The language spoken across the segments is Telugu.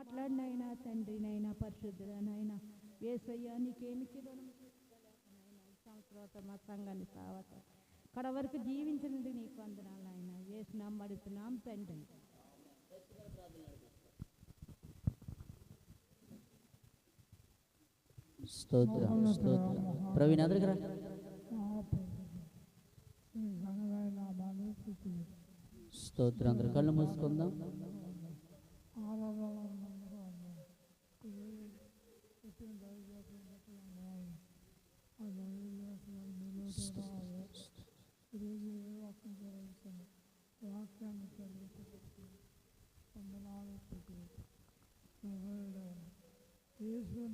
మాట్లాడినైనా తండ్రినైనా పరిశుద్ధులనైనా యేసయ్యా నీకేమికి రుణం తీర్చుకోలేకనైనా ఈ సంవత్సరం మా సంఘాన్ని సావత అక్కడ వరకు జీవించినది నీకు వందనాలు ఆయన యేసునాం అడుగుతున్నాం తండ్రి. స్తోత్రం స్తోత్రం. ప్రవీణ్ దగ్గర స్తోత్రం. అందరు కళ్ళు మూసుకుందాం.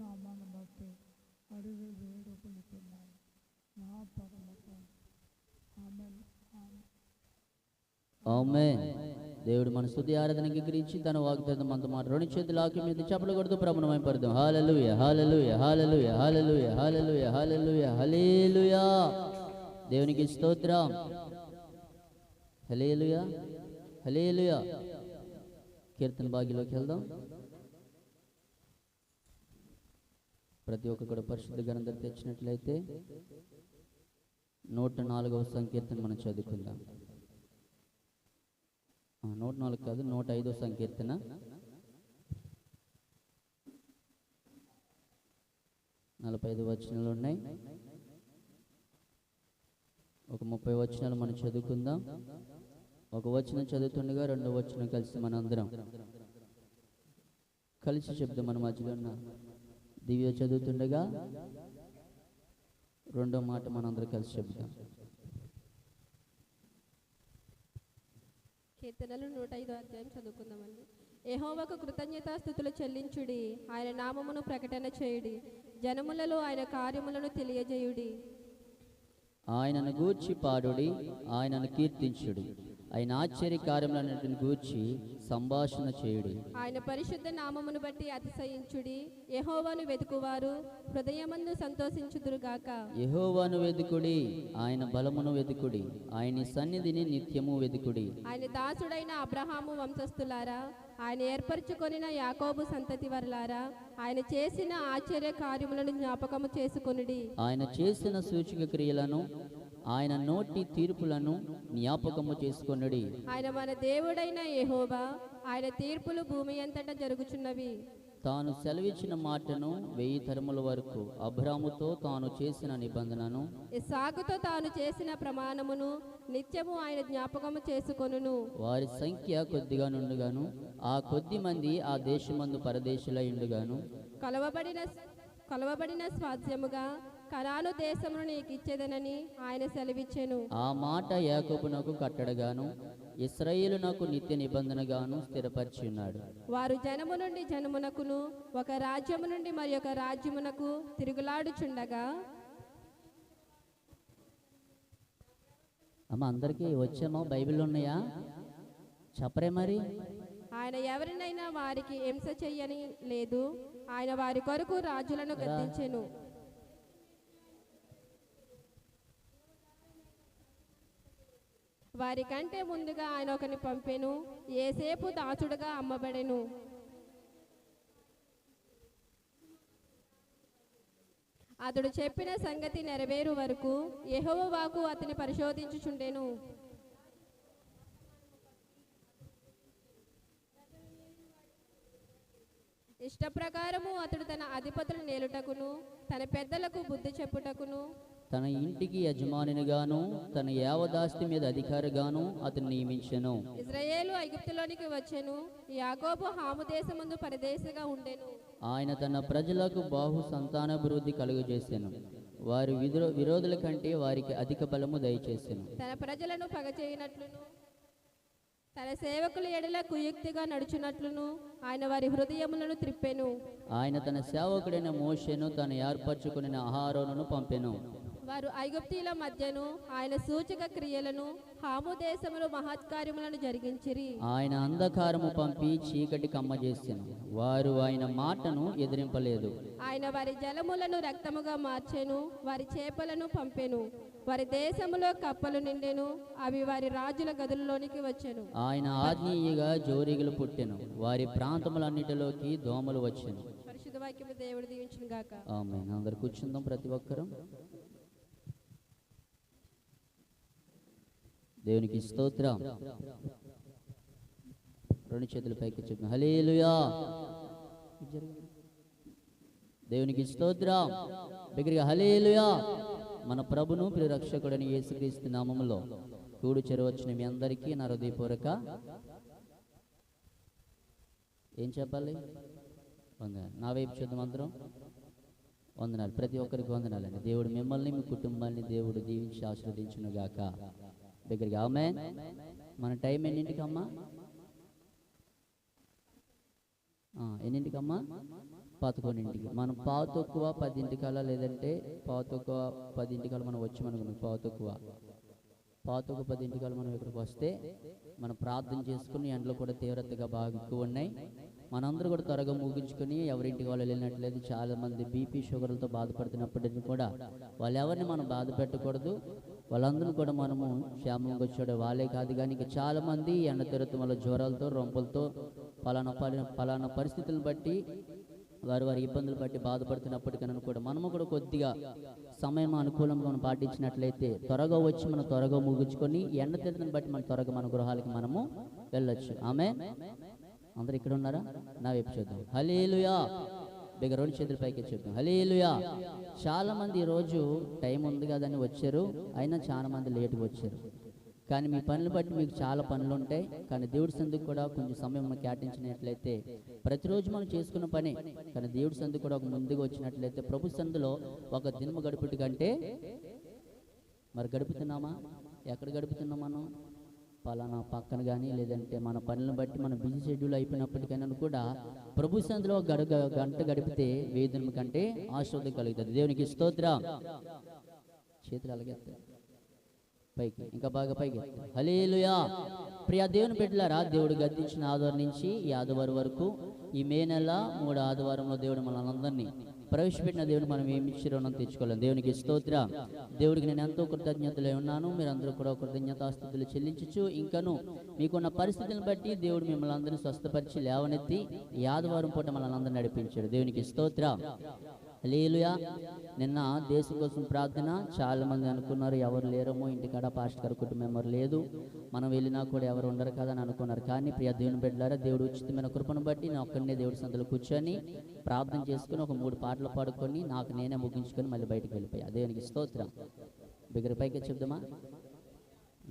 నామాన్ని బట్టి అడిగి వేడుకుంటున్నాను నా పరమతం. ఆమేన్. దేవుడు మన స్తుతి ఆరాధనకి గురించి తన వాగ్దానం మనతో మాట రెండు చేతుల ఆకి మీద చప్పలు కొడుతూ ప్రభువును మహిమపడదాం. హల్లెలూయా హల్లెలూయా హల్లెలూయా హల్లెలూయా హల్లెలూయా హల్లెలూయా హల్లెలూయా. దేవునికి స్తోత్రం. హల్లెలూయా హల్లెలూయా. కీర్తన భాగ్యలోకి వెళ్దాం. ప్రతి ఒక్క కూడా పరిశుద్ధ గ్రంథం తెచ్చినట్లయితే 104వ సంకీర్తన మనం చదువుకుందాం. 104 కాదు, 105వ సంకీర్తన. నలభై 45 వచనాలు ఉన్నాయి. ఒక 30 వచనాలు మనం చదువుకుందాం. ఒక వచనం చదువుతుండగా రెండో వచనం కలిసి మన అందరం కలిసి చెప్దాం. మన మధ్యలో ఉన్న దివ్య చదువుతుండగా రెండో మాట మనందరం కలిసి చెప్దాం. కీర్తనలు 105వ అధ్యాయం చదువుకుందామండి. యెహోవాకు కృతజ్ఞతాస్తుతులు చెల్లించుడి, ఆయన నామమును ప్రకటన చేయుడి, జనములలో ఆయన కార్యములను తెలియజేయుడి. ఆయనను గూర్చి పాడుడి, ఆయనను కీర్తించుడి, ఆయన ఆశ్చర్య కార్యములన్నిటిని గూర్చి సంభాషణ చేయుడి. ఆయన పరిశుద్ధ నామమును బట్టి అతిశయించుడి, యెహోవాను వెతుకువారు హృదయమందు సంతోషించుదురుగాక. యెహోవాను వెతుకుడి, ఆయన బలమును వెతుకుడి, ఆయన సన్నిధిని నిత్యము వెతుకుడి. ఆయన దాసుడైన అబ్రహాము వంశస్థులారా, ఆయన ఏర్పరచుకొనిన యాకోబు సంతతి వరలారా, ఆయన చేసిన ఆశ్చర్య కార్యములను జ్ఞాపకము చేసుకొనుడి. ఆయన చేసిన సూచక క్రియలను, ఆయన నోటి తీర్పులను జ్ఞాపకము చేసుకొనుడి. ఆయన మన దేవుడైన యెహోవా, ఆయన తీర్పులు భూమి అంతటా జరుగుచున్నవి. తాను సెలవిచ్చిన మాటను 1000 తరముల వరకు, అబ్రాముతో తాను చేసిన నిబంధనను, ఇస్సాకుతో తాను చేసిన ప్రమాణమును నిత్యము ఆయన జ్ఞాపకము చేసుకొనును. వారి సంఖ్య కొద్దిగా నుండుగాను, ఆ కొద్ది మంది ఆ దేశమందు పరదేశులై ఉండుగాను, కొలవబడిన స్వాస్థ్యముగా కనాను దేశమును నీకు ఇచ్చేదనని ఆయన సెలవిచ్చెను. ఆ మాట యాకోబునకు కట్టడగాను, ఇశ్రాయేలునకు నిత్య నిబంధనగాను స్థిరపరిచి ఉన్నాడు. వారు జనము నుండి జనమునకును, ఒక రాజ్యము నుండి మరి ఒక రాజ్యమునకు తిరుగులాడుచుండగా. అమ్మ అందరికీ వచ్చామో బైబిల్ ఉన్నాయా? చెప్పరే మరి. ఆయన ఎవరినైనా వారికి హింస చెయ్యని లేదు, ఆయన వారి కొరకు రాజులను గద్దించెను. వారి కంటే ముందుగా ఆయన ఒకని పంపెను, ఏసేపు దాచుడుగా అమ్మబడెను. అతడు చెప్పిన సంగతి నెరవేరు వరకు యెహోవా వాక్కు అతని పరిశోధించుచుండెను. ఇష్టప్రకారము అతడు తన అధిపతులు నేలుటకును, తన పెద్దలకు బుద్ధి చెప్పుటకును, తన ఇంటికి యజమానిగాను, తన యావదాస్తి మీద అధికారిగాను అతను నియమించెను. ఇశ్రాయేలు ఐగుప్తులోనికి వచ్చెను, యాకోబు హాము దేశమందు పరదేశిగా ఉండెను. ఆయన తన ప్రజలకు బాహు సంతానాభివృద్ధి కలుగజేసెను, వారి విరోధుల కంటే వారికి అధిక బలము దయచేసెను. తన ప్రజలను పగచేయనట్లును, తన సేవకుల ఎడల కుయుక్తిగా నడుచునట్లును ఆయన వారి హృదయములను త్రిప్పెను. ఆయన తన సేవకుడైన మోషేను తను ఏర్పరచుకుని అహరోనును పంపెను. వారు ఐగుప్తీల మధ్యను ఆయన సూచక క్రియలను, హాము దేశములో మహత్కార్యములను జరిగించిరి. ఆయన అంధకారము పంపి చీకటి కమ్మజేసెను, వారు ఆయన మాటను ఎదిరింపలేదు. ఆయన వారి జలములను రక్తముగా మార్చెను, వారి చేపలను పంపెను. వారి దేశములో కప్పలు నిండెను, అవి వారి రాజుల గదుల్లోనికి వచ్చెను. ఆయన ఆజ్ఞీయగా జోరీగులు పుట్టెను, వారి ప్రాంతములన్నిటిలోకి దోమలు వచ్చెను. పరిశుద్ధ వాక్యము దేవుడు దీవించును గాక. ఆమేన్. అందరు కూర్చుందాం ప్రతి ఒక్కరూ. దేవునికి స్తోత్రం. రెండు చేతుల పైకి చెప్పు హల్లెలూయా. దేవునికి స్తోత్రం. బిగ్గరగా హల్లెలూయా. మన ప్రభును ప్రియరక్షకుడని యేసుక్రీస్తు నామములో కూడు చేరవచ్చిన మీ అందరికీ నా హృదయపూర్వక ఏం చెప్పాలి? వందనాలు. నా వైపు చూద్దాం అందరం. వందనాలు. ప్రతి ఒక్కరికి వందనాలండి. దేవుడు మిమ్మల్ని మీ కుటుంబాన్ని దేవుడు దీవించి ఆశీర్వదించును గాక. దగ్గరికి ఆమేన్. మన టైం ఎన్నింటికమ్మా? ఎన్నింటికమ్మా? 11ంటికి. మనం పావు తక్కువ 10ంటికల్లా, లేదంటే పావు తక్కువ 10ంటికల్లా మనం వచ్చామనుకున్నాం. పావు తక్కువ 10ంటికల్లా మనం ఇక్కడికి వస్తే మనం ప్రార్థన చేసుకుని, ఎండలు కూడా తీవ్రతగా బాగా ఎక్కువ ఉన్నాయి. మనందరూ కూడా త్వరగా ముగించుకొని ఎవరింటికి వాళ్ళు వెళ్ళినట్లేదు. చాలామంది బీపీ షుగర్లతో బాధపడుతున్నప్పటికీ కూడా వాళ్ళు ఎవరిని మనం బాధ పెట్టకూడదు. వాళ్ళందరూ కూడా మనము క్షేమంగా వచ్చాడు. వాళ్ళే కాదు కానీ ఇంకా చాలామంది ఎండ తీరతం వల్ల జ్వరాలతో, రొంపులతో, ఫలానా పరిస్థితులను బట్టి వారి ఇబ్బందులు బట్టి బాధపడుతున్నప్పటికన్నా కూడా మనము కూడా కొద్దిగా సమయం అనుకూలంగా మనం పాటించినట్లయితే త్వరగా వచ్చి మనం త్వరగా ముగించుకొని ఎండ తీరతను బట్టి మనం త్వరగా మన గృహాలకి మనము వెళ్ళొచ్చు. ఆమేన్. అందరు ఇక్కడ ఉన్నారా? నా వైపు చూద్దాం. హల్లెలూయా. బిగ్గ రెండు చేతుల పైకి చూద్దాం. హల్లెలూయా. చాలా మంది ఈరోజు టైం ఉంది కదని వచ్చారు, అయినా చాలా మంది లేటుగా వచ్చారు. కానీ మీ పనులు బట్టి మీకు చాలా పనులు ఉంటాయి. కానీ దేవుడి సందుకు కూడా కొంచెం సమయం మనం కేటాయించినట్లయితే ప్రతిరోజు మనం చేసుకున్న పని, కానీ దేవుడి సందుకు కూడా ఒక ముందుగా వచ్చినట్లయితే ప్రభు సందులో ఒక దినము గడుపుటి కంటే మరి గడుపుతున్నామా? ఎక్కడ గడుపుతున్నాం మనం? పలానా పక్కన కానీ, లేదంటే మన పనులను బట్టి మన బిజీ షెడ్యూల్ అయిపోయినప్పటికైనా కూడా ప్రభు సందులో గంట గడిపితే 1000 దినముల కంటే ఆశీర్వాదం కలుగుతుంది. దేవునికి స్తోత్రం. చేతులు అలాగెత్తారు పైకి, ఇంకా బాగా పైకి. హల్లెలూయా. ప్రియ దేవుని బిడ్డలారా, దేవుడు గద్దించిన ఆదివారం నుంచి ఈ ఆదివారం వరకు ఈ మే నెల 3వ ఆదివారంలో దేవుడు మనందరినీ ప్రవేశపెట్టిన దేవుడు మనం ఏమి ఇచ్చిరోనో తెచ్చుకోలేం. దేవునికి స్తోత్రం. దేవుడికి నేను ఎంతో కృతజ్ఞతలై ఉన్నాను. మీరందరూ కూడా కృతజ్ఞతాస్తుతులు చెల్లించచ్చు. ఇంకను మీకున్న పరిస్థితులను బట్టి దేవుడు మిమ్మల్ని అందరినీ స్వస్థపరిచి లేవనెత్తి ఈ ఆదివారం పూట మనల్ని అందరినీ నడిపించాడు. దేవునికి స్తోత్రం. హల్లెలూయా. నిన్న దేశం కోసం ప్రార్థన చాలా మంది అనుకున్నారు ఎవరు లేరమో, ఇంటికాడ పాస్టర్ గారి కుటుంబం ఎవరు లేదు, మనం వెళ్ళినా కూడా ఎవరు ఉండరు కదా అని అనుకున్నారు. కానీ ప్రియ దేవుని బిడ్డలారా, దేవుడు ఉచితమైన కృపను బట్టి నేను ఒక్కడనే దేవుడి సందులో కూర్చొని ప్రార్థన చేసుకుని ఒక 3 పాటలు పాడుకొని నాకు నేనే ముగించుకొని మళ్ళీ బయటకు వెళ్ళిపోయా. దేవునికి స్తోత్రం. బిగ్గర పైకి చెప్దామా?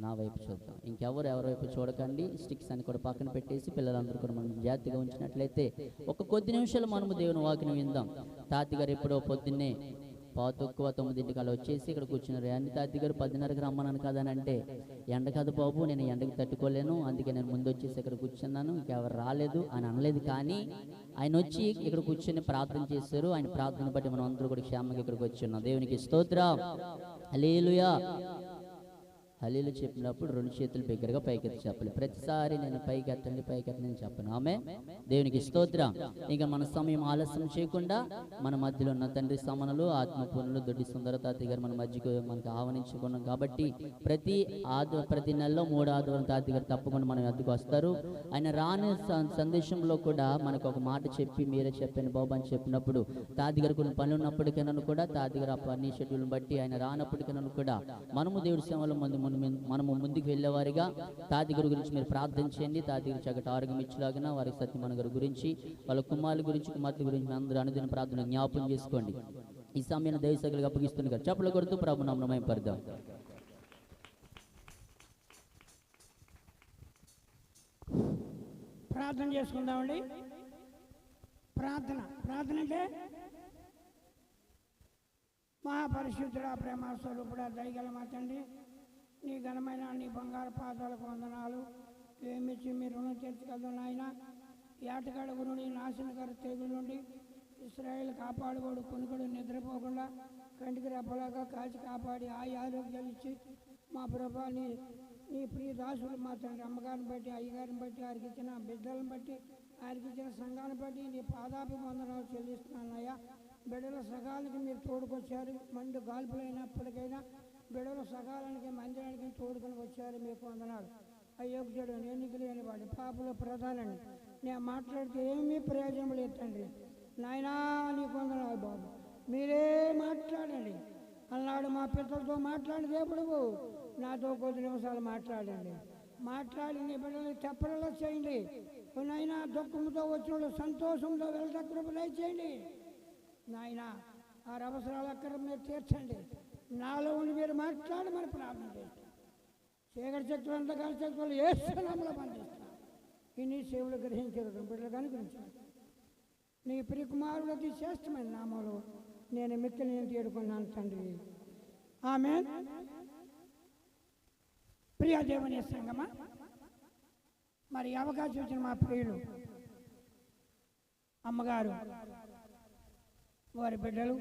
నా వైపు చూద్దాం. ఇంకెవరు ఎవరి వైపు చూడకండి. స్టిక్స్ అని కూడా పక్కన పెట్టేసి పిల్లలందరూ కూడా మనం జాగ్రత్తగా ఉంచినట్లయితే ఒక కొద్ది నిమిషాలు మనము దేవుని వాక్యం విందాం. తాతి గారు ఎప్పుడో పొద్దున్నే 9:15 అలా వచ్చేసి ఇక్కడ కూర్చున్నారు. అన్ని తాతి గారు 10:30కి రమ్మన్నాను కదా అని అంటే, ఎండ కాదు బాబు, నేను ఎండకి తట్టుకోలేను, అందుకే నేను ముందు వచ్చేసి ఇక్కడ కూర్చున్నాను, ఇంకెవరు రాలేదు అని అనలేదు. కానీ ఆయన వచ్చి ఇక్కడ కూర్చొని ప్రార్థన చేశారు. ఆయన ప్రార్థన బట్టి మనం అందరూ కూడా క్షేమంగా ఇక్కడికి వచ్చి ఉన్నాం. దేవునికి స్తోత్రం. హల్లెలూయా. హల్లెలూయా చెప్పినప్పుడు 2 చేతులు బిగ్గరగా పైకెత్తి చెప్పాలి. ప్రతిసారి నేను పైకెత్తండి పైకెత్తని చెప్పను. ఆమేన్. దేవునికి స్తోత్రం. ఇంకా మన సమయం ఆలస్యం చేయకుండా మన మధ్యలో ఉన్న తండ్రి సమనలు, ఆత్మపూర్ణులు, దొడ్డి సుందరతాతి గారు మన మధ్యకు మనకు ఆహ్వానించుకున్నాం. కాబట్టి ప్రతి నెలలో 3వ ఆదివారం తాతి గారు తప్పకుండా మన మధ్యకు వస్తారు. ఆయన రాని సందేశంలో కూడా మనకు ఒక మాట చెప్పి మీరే చెప్పండి బాబు అని చెప్పినప్పుడు తాతి గారు కొన్ని పనులు ఉన్నప్పటికైనా కూడా తాతి గారు ఆ పని షెడ్యూల్ని బట్టి ఆయన రానప్పటికైనా కూడా మనము దేవుడి సేవలో మనము ముందుకు వెళ్ళేవారిగా తాతి గారి గురించి మీరు ప్రార్థన చేయండి. తాతి గారి చక్కటి ఆరోగ్యం ఇచ్చేలాగిన వారికి సత్యమణ గారి గురించి, వాళ్ళ కుమారుల గురించి, కుమార్తె గురించి అందరూ అనుదిన ప్రార్థన జ్ఞాపకం చేసుకోండి. ఈ సమయాన్ని దైవసేవకులకు అప్పగిస్తున్నారు. చప్పట్లు కొడుతూ ప్రభు నామమున మహిమపడదాం. ప్రార్థన చేసుకుందామండి. ప్రార్థన అంటే మహాపరిశుద్ధుడా, ప్రేమ స్వరూపుడా, దయగల మా తండ్రి, నీ ఘనమైన నీ బంగారు పాదాలకు వందనాలు. ఏమిచ్చి మీ రుణం తీర్చగలదు నాయన. ఏటగాడ గురుని నాశనకర తెగుల నుండి ఇశ్రాయేల్ కాపాడువాడు, కొనుగోడు నిద్రపోకుండా కంటికి రెప్పలాగా కాచి కాపాడి ఆరోగ్యాలు ఇచ్చి మా ప్రభా నీ ప్రియ దాసులు మా తండ్రి అమ్మగారిని బట్టి, అయ్యగారిని బట్టి, వారికి ఇచ్చిన బిడ్డలను బట్టి, వారికి ఇచ్చిన సంఘాన్ని బట్టి నీ పాదాభివందనాలు చెల్లిస్తున్నానయ్యా. బిడ్డల సగాలకి మీరు తోడుకొచ్చారు. మండు గాల్పులైనప్పటికైనా బిడ్డల సగాలానికి మందిరానికి తోడుకొని వచ్చారు. మీకు వందనాలు. అయోగ్యుడు, నేను లేని వాడి, పాపుల ప్రధానండి. నేను మాట్లాడితే ఏమీ ప్రయోజనం లేదు తండ్రి. నాయనా నీకు వందనాలు బాబు. మీరే మాట్లాడండి అన్నాడు. మా పిల్లలతో మాట్లాడి దేవుడు నాతో కొద్ది నిమిషాలు మాట్లాడండి. మాట్లాడి నీ బిడ్డలు తెప్పలలో చేయండి. నాయన దుఃఖంతో వచ్చిన సంతోషంతో వెళ్ళట కృప దయచేయండి. నాయన ఆ అవసరాలు అక్కడ మీరు తీర్చండి. నాలో ఉండి మీరు మాట్లాడమని ప్రార్థన చేస్తాం. చీకటి శక్తులు, అంధకార శక్తులు ఏసునామములో బంధిస్తున్నాం. ఇన్ని సేవలు గ్రహించడం బిడ్డలు అనుగ్రహించారు. నీ ప్రియ కుమారుడు అతి శ్రేష్టమైన నామంలో నేను మిక్కలు నేను తీరుకున్నాను తండ్రి. ఆమేన్. ప్రియ దేవుని సంగమా, మరి అవకాశం ఇచ్చిన మా ప్రియులు అమ్మగారు, వారి బిడ్డలు,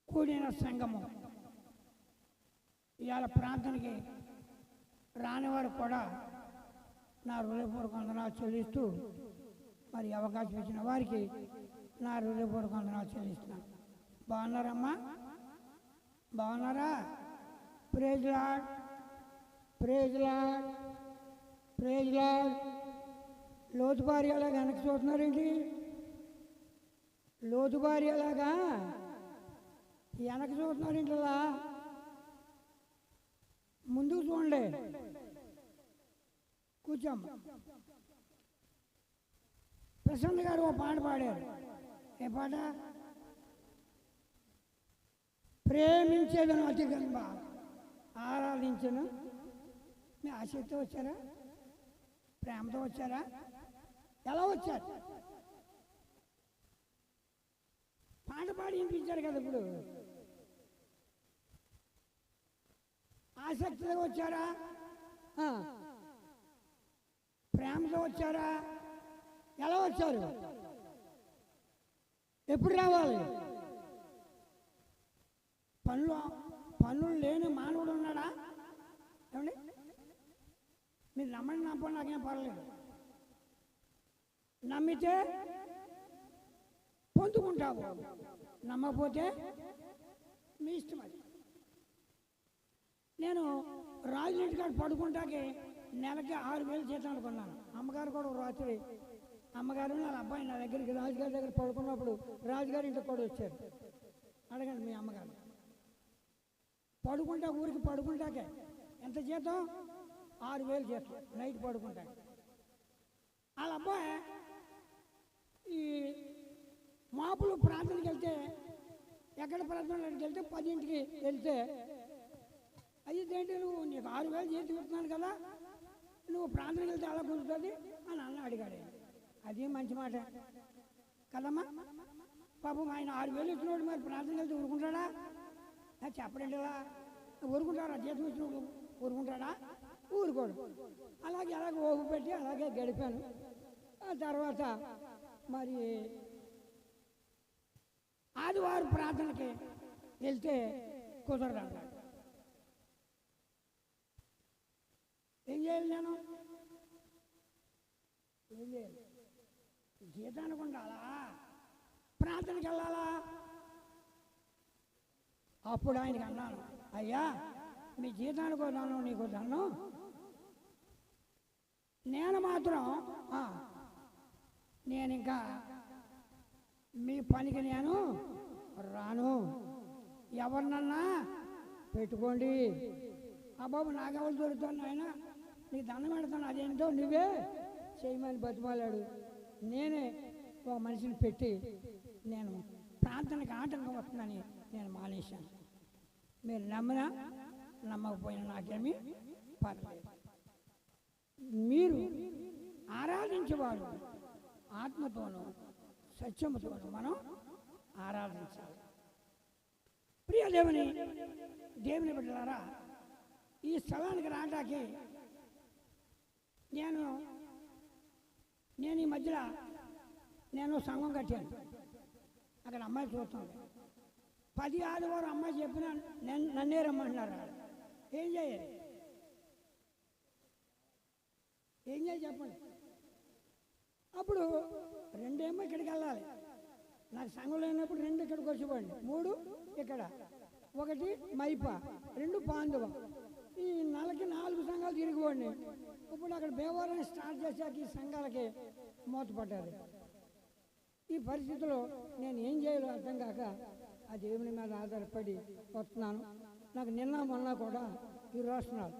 కూడిన సంఘము, ఇవాళ ప్రాంతానికి రానివారు కూడా నా హృదయపూర్వక వందనాలు చెల్లిస్తూ, మరి అవకాశం ఇచ్చిన వారికి నా హృదయపూర్వక వందనాలు చెల్లిస్తున్నాను. బాగున్నారమ్మా? బాగున్నారా? Praise Lord, praise Lord, praise Lord. లోతుబారి అలాగా వెనక్కి చూస్తున్నారేంటి? లోతుబారి అలాగా వెనక్కి చూస్తున్నారేంటి? అలా ముందుకు చూడండి. కూర్చోమ్మ. ప్రసన్న గారు ఓ పాట పాడారు. ఏ పాట? ప్రేమించేదను అధికంగా ఆరాధించను. మీ ఆసక్తితో వచ్చారా? ప్రేమతో వచ్చారా? ఎలా వచ్చారు? పాట పాడి వినిపించారు కదా. ఇప్పుడు ఆసక్తితో వచ్చారా? ప్రేమతో వచ్చారా? ఎలా వచ్చారు? ఎప్పుడు రావాలి? పనులు లేని మానవుడు ఉన్నాడా? ఏమండి, మీరు నమ్మండి, నమ్మని నాకేం పర్లేదు. నమ్మితే పొందుకుంటావు, నమ్మకపోతే మీ ఇష్టం. అది నేను రాజునింటి కాడ పడుకుంటాకి నెలకి 6,000 జీతం అనుకున్నాను. అమ్మగారు కూడా రాత్రి, అమ్మగారు వాళ్ళ అబ్బాయి నా దగ్గరికి రాజుగారి దగ్గర పడుకున్నప్పుడు రాజుగారి ఇంటికి కూడా వచ్చారు. అడగండి మీ అమ్మగారు. పడుకుంటా, ఊరికి పడుకుంటాకే ఎంత జీతం? 6,000 జీతం నైట్ పడుకుంటాక. వాళ్ళ అబ్బాయి ఈ మాపులు ప్రార్థనకి వెళ్తే, ఎక్కడ ప్రార్థనకి వెళ్తే 10ంటికి వెళ్తే, అదేంటి నువ్వు, నీకు 6,000 జీతం ఇస్తున్నాను కదా, నువ్వు ప్రార్థనకి వెళ్తే అలా కుదురుతుంది అని అన్న అడిగాడు. అది మంచి మాట కదమ్మా. పాపం ఆయన 6,000 ఇచ్చినోడు మరి ప్రార్థనకి వెళ్తే ఊరుకుంటాడా? చెప్పడండి. ఇలా ఊరుకుంటారా? జీతం ఇచ్చినప్పుడు ఊరుకుంటాడా? ఊరుకోడు. అలాగే ఓపు పెట్టి అలాగే గడిపాను. ఆ తర్వాత మరి ఆదివారం ప్రార్థనకి వెళ్తే కుదరదు. ఏం చేయాలి? నేను ఏం చేయాలి? జీతానికి ఉండాలా? ప్రార్థనకి వెళ్ళాలా? అప్పుడు ఆయనకి అన్నాను, అయ్యా మీ జీతానికి వదాను, నీకు వదాను, నేను మాత్రం నేను ఇంకా మీ పనికి నేను రాను. ఎవరినన్నా పెట్టుకోండి. బాబు నాకెవరు దొరుకుతాను ఆయన, నీకు దండం పెడతాను, అదేంటో నువ్వే చేయమని బతిమాలాడు. నేనే ఒక మనిషిని పెట్టి నేను ప్రార్థనకి ఆటంకం వస్తుందని నేను మానేశాను. మీరు నమ్మినా నమ్మకపోయినా నాకేమీ పర్లేదు. మీరు ఆరాధించేవాడు ఆత్మతోనూ సత్యముతోనూ మనం ఆరాధించాలి. ప్రియ దేవుని బిడ్డలారా, ఈ స్థలానికి రావడానికి నేను ఈ మధ్యలో నేను సంఘం కట్టాను. అక్కడ అమ్మాయి చూస్తుంది. 10 ఆదివారం అమ్మాయి చెప్పిన నన్నే రమ్మంటున్నారు. ఏం చేయాలి? ఏం చేయాలి చెప్పండి. అప్పుడు 2 ఏమో ఇక్కడికి వెళ్ళాలి. నాకు సంఘం లేనప్పుడు 2 ఇక్కడికి వచ్చిపోండి, 3 ఇక్కడ, 1 మైప, 2 పాందువ. ఈ నెలకి 4 సంఘాలు తిరిగిపోండి. ఇప్పుడు అక్కడ భీమవరం స్టార్ట్ చేశాక ఈ సంఘాలకి మూతపడ్డారు. ఈ పరిస్థితిలో నేను ఏం చేయాలో అర్థం కాక ఆ దేవుని మీద ఆధారపడి వస్తున్నాను. నాకు నిన్న మొన్న కూడా ఈ రాష్ట్రాలు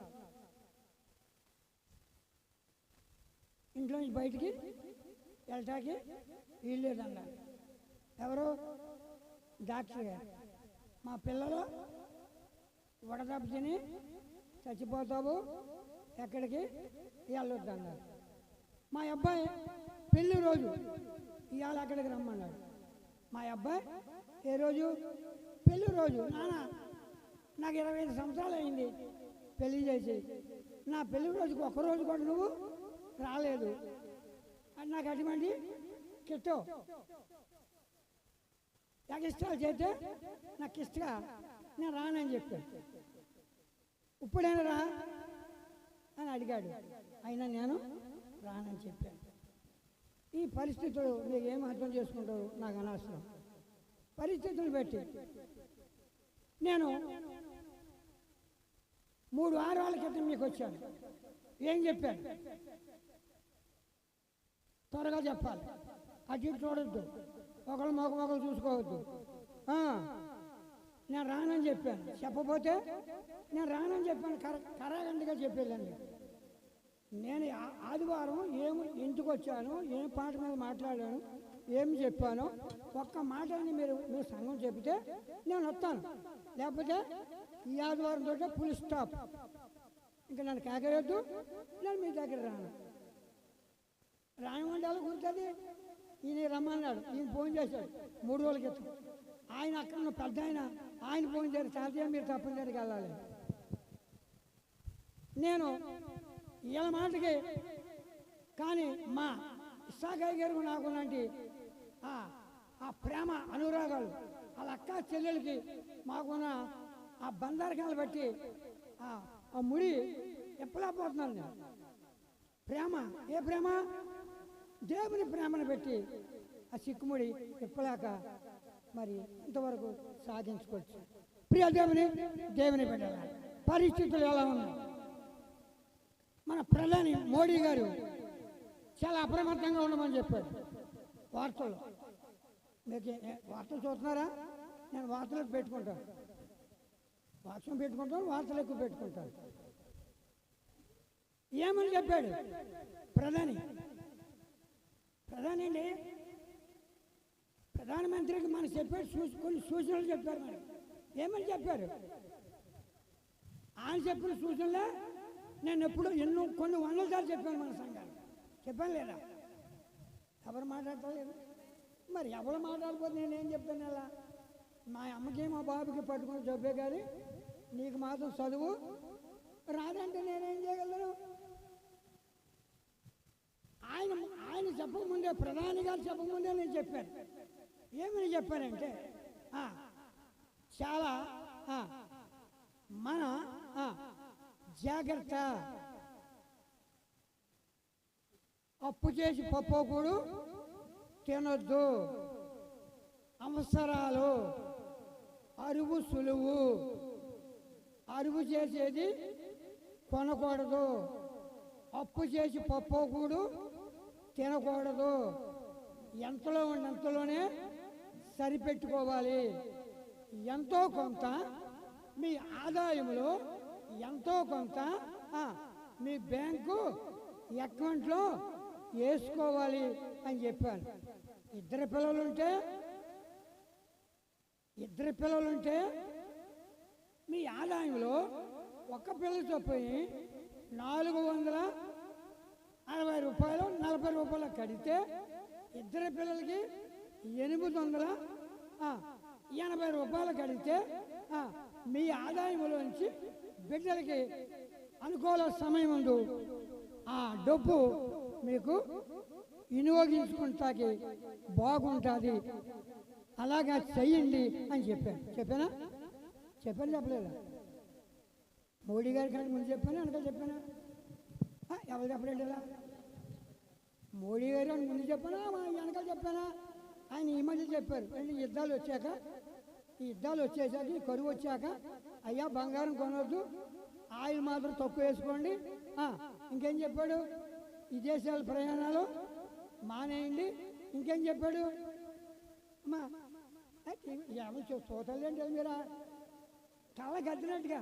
ఇంట్లో నుంచి బయటికి వెళ్ళటానికి వీల్లేదన్నారు. ఎవరు? డాక్టర్ గారు. మా పిల్లలు వడదెబ్బ తిని చచ్చిపోతావు, ఎక్కడికి వెళ్ళొద్దన్నారు. మా అబ్బాయి పెళ్లి రోజు ఇవాళ అక్కడికి రమ్మన్నాడు. మా అబ్బాయి ఏ రోజు? పెళ్లి రోజు. నాన్న నాకు 25 సంవత్సరాలు అయింది పెళ్లి చేసి, నా పెళ్లి రోజుకి ఒక్కరోజు కూడా నువ్వు రాలేదు అని నాకు అటువంటి కిట్టో ఎక్స్ట్రాలు చేస్తే నాకు ఇష్టగా నేను రానని చెప్పాను. ఇప్పుడైనా రా అని అడిగాడు. అయినా నేను రానని చెప్పాను. ఈ పరిస్థితులు మీకు ఏం అర్థం చేసుకుంటారు నాకు అనవసరం. పరిస్థితులు బట్టి నేను 3 వారాల క్రితం మీకు వచ్చాను. ఏం చెప్పాను? త్వరగా చెప్పాలి, అటు ఇటు చూడొద్దు, ఒకళ్ళు మొగలు చూసుకోవద్దు. నేను రానని చెప్పాను. చెప్పపోతే నేను రానని చెప్పాను, కరాగండిగా చెప్పేళ్ళండి. నేను ఆదివారం ఇంటికి వచ్చాను, ఏం పాట మీద మాట్లాడాను, ఏమి చెప్పాను, ఒక్క మాటని మీరు సంఘం చెప్తే నేను వస్తాను. లేకపోతే ఈ ఆదివారం తోటే ఫుల్ స్టాప్. ఇంకా నన్ను కాకేయొద్దు, నేను మీ దగ్గర రాను. రాయమండాలి గుర్తుంది. ఈయన రమ్మన్నాడు, ఈయన ఫోన్ చేశాడు 3 రోజుల క్రితం. ఆయన అక్కడ ఉన్న పెద్ద ఆయన ఫోన్ చేసి తాతయ్య మీరు తప్పని దగ్గరికి వెళ్ళాలి. నేను ఇలా మాటకి కానీ మా ఇస్సాకయ్య గారు నాకు లాంటి ఆ ప్రేమ అనురాగాలు, వాళ్ళ అక్క చెల్లెలకి మాకున్న ఆ బంధారకాలు బట్టి ఆ ముడి ఎప్పలేకపోతున్నాను నేను. ప్రేమ, ఏ ప్రేమ? దేవుని ప్రేమను పెట్టి ఆ సిక్కుముడి ఎప్పలేక మరి ఇంతవరకు సాధించుకోవచ్చు. ప్రియ దేవుని పెట్టాలి. పరిస్థితులు ఎలా ఉన్నాయి? మన ప్రధాని మోడీ గారు చాలా అప్రమత్తంగా ఉండమని చెప్పాడు వార్తల్లో. మీకు వార్తలు చూస్తున్నారా? నేను వార్తలకు పెట్టుకుంటాను, వార్తలు ఎక్కువ పెట్టుకుంటాను. ఏమని చెప్పాడు ప్రధాని అండి? ప్రధానమంత్రికి మనకు చెప్పాడు, కొన్ని సూచనలు చెప్పారు. మరి ఏమని చెప్పారు? ఆయన చెప్పిన సూచనలే నేను ఎప్పుడు కొన్ని 100 సార్లు చెప్పాను మన సంఘాలు. చెప్పాను లేదా? ఎవరు మాట్లాడతలేదు. మరి ఎవరు మాట్లాడిపోతే నేనేం చెప్తాను? ఎలా? మా అమ్మకి మా బాబుకి పట్టుకుని చెప్పే కానీ నీకు మాత్రం చదువు రాదంటే నేనేం చేయగలను? ఆయన చెప్పకముందే, ప్రధాని గారు చెప్పకముందే నేను చెప్పాను. ఏమని చెప్పానంటే చాలా మన జాగ్రత్త, అప్పు చేసి పప్పుకూడు తినొద్దు, అవసరాలు అరువు సులువు, అరువు చేసేది కొనకూడదు, అప్పు చేసి పప్పుకూడు తినకూడదు, ఎంతలో ఉన్నంతలోనే సరిపెట్టుకోవాలి. ఎంతో కొంత మీ ఆదాయంలో ఎంతో కొంత మీ బ్యాంకు అకౌంట్లో వేసుకోవాలి అని చెప్పాను. ఇద్దరు పిల్లలుంటే మీ ఆదాయంలో ఒక్క పిల్ల చొప్పున 460 రూపాయలు 40 రూపాయలు కడితే ఇద్దరు పిల్లలకి 880 రూపాయలు కడితే మీ ఆదాయంలోంచి బిడ్డలకి అనుకూల సమయం ముందు ఆ డబ్బు మీకు వినియోగించుకుంటాకి బాగుంటుంది, అలాగా చెయ్యండి అని చెప్పాను. చెప్పానా చెప్పలేదా? మోడీ గారి కంటే ముందు చెప్పానా వెనకాల చెప్పానా? ఎవరు చెప్పలేదు ఇలా? మోడీ గారు అని ముందు చెప్పానా వెనకాల చెప్పానా? ఆయన ఈ మధ్య చెప్పారు. ఈ యుద్ధాలు వచ్చేసాక ఈ కరువు వచ్చాక అయ్యా బంగారం కొనవద్దు, ఆయిల్ మాత్రం తక్కువ వేసుకోండి. ఇంకేం చెప్పాడు? విదేశాల ప్రయాణాలు మానేయండి. ఇంకేం చెప్పాడు? అమ్మా ఎవరు చూతలేంటి మీరా? కళ్ళకి అద్దినట్టుగా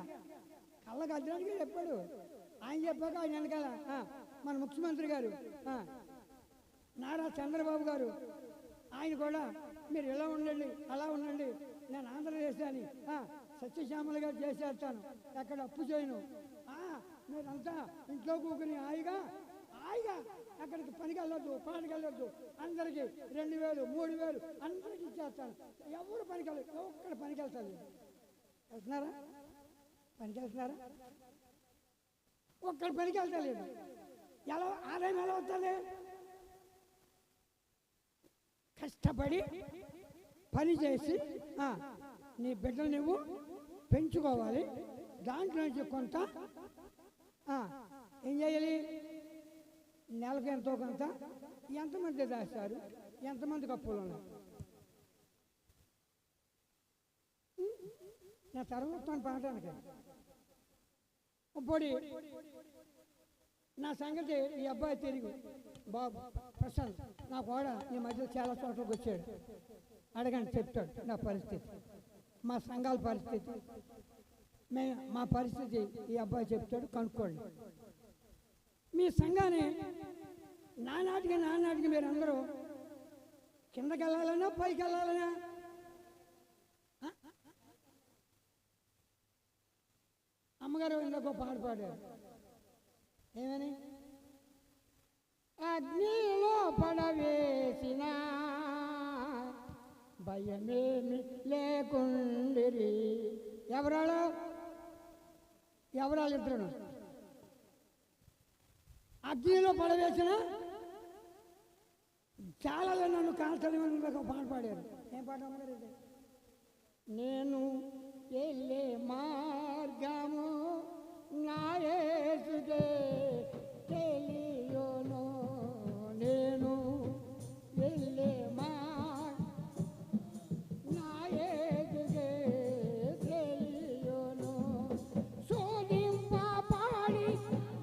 చెప్పాడు. ఆయన చెప్పాక ఆయన వెనకాల మన ముఖ్యమంత్రి గారు నారా చంద్రబాబు గారు ఆయన కూడా మీరు ఇలా ఉండండి, అలా ఉండండి, నేను ఆంధ్రదేశాన్ని సత్యశ్యామలుగా చేసేస్తాను, ఎక్కడ అప్పు చేయను, మీరంతా ఇంట్లో కూకుని హాయిగా అక్కడికి పనికి వెళ్ళొద్దు, పాటకి వెళ్ళొద్దు, అందరికీ 2000 3000 అందరికీ ఇచ్చేస్తాను, ఎవరు పనికి వెళ్ళదు, ఒక్కడ పనికి వెళ్తాను. వెళ్తున్నారా? పనికి వెళ్తున్నారా? ఒక్కడ పనికి వెళ్తలేదు. ఎలా ఆదాయం ఎలా వస్తుంది? కష్టపడి పని చేసి నీ బిడ్డలు నువ్వు పెంచుకోవాలి. దాంట్లో నుంచి కొంత ఏం చేయాలి? నెలకు ఎంతో కొంత. ఎంతమంది దాస్తారు? ఎంతమందికి అప్పులు ఉన్నాయి? నేను తర్వాత పాడటానికి ఇప్పుడు నా సంగతి ఈ అబ్బాయి తిరిగి బాబు ప్రశాంత్ నా కూడా ఈ మధ్య చాలా చోట్లకి వచ్చాడు, అడగండి చెప్తాడు నా పరిస్థితి, మా సంఘాల పరిస్థితి, మా పరిస్థితి ఈ అబ్బాయి చెప్తాడు, కనుక్కోండి. మీ సంఘాన్ని నానాటికి మీరు అందరూ కిందకి వెళ్ళాలన్నా పైకి వెళ్ళాలన్నా? అమ్మగారు ఇందాక పాట పాడారు, ఏమని? అగ్నిలో పడవేసిన భయమేమి లేకుండిరి. ఎవరాళ్ళు ఇద్దరు అగ్నిలో పడవేసిన చాలా నన్ను కాల్చలేమని ఒక పాట పాడారు. ఏం పాట అమ్మగారు? నేను వెళ్ళే మార్గము నా యేసుకే తెలియును, నేను వెళ్ళే నా యేసుకే తెలియును. శోధింపబడి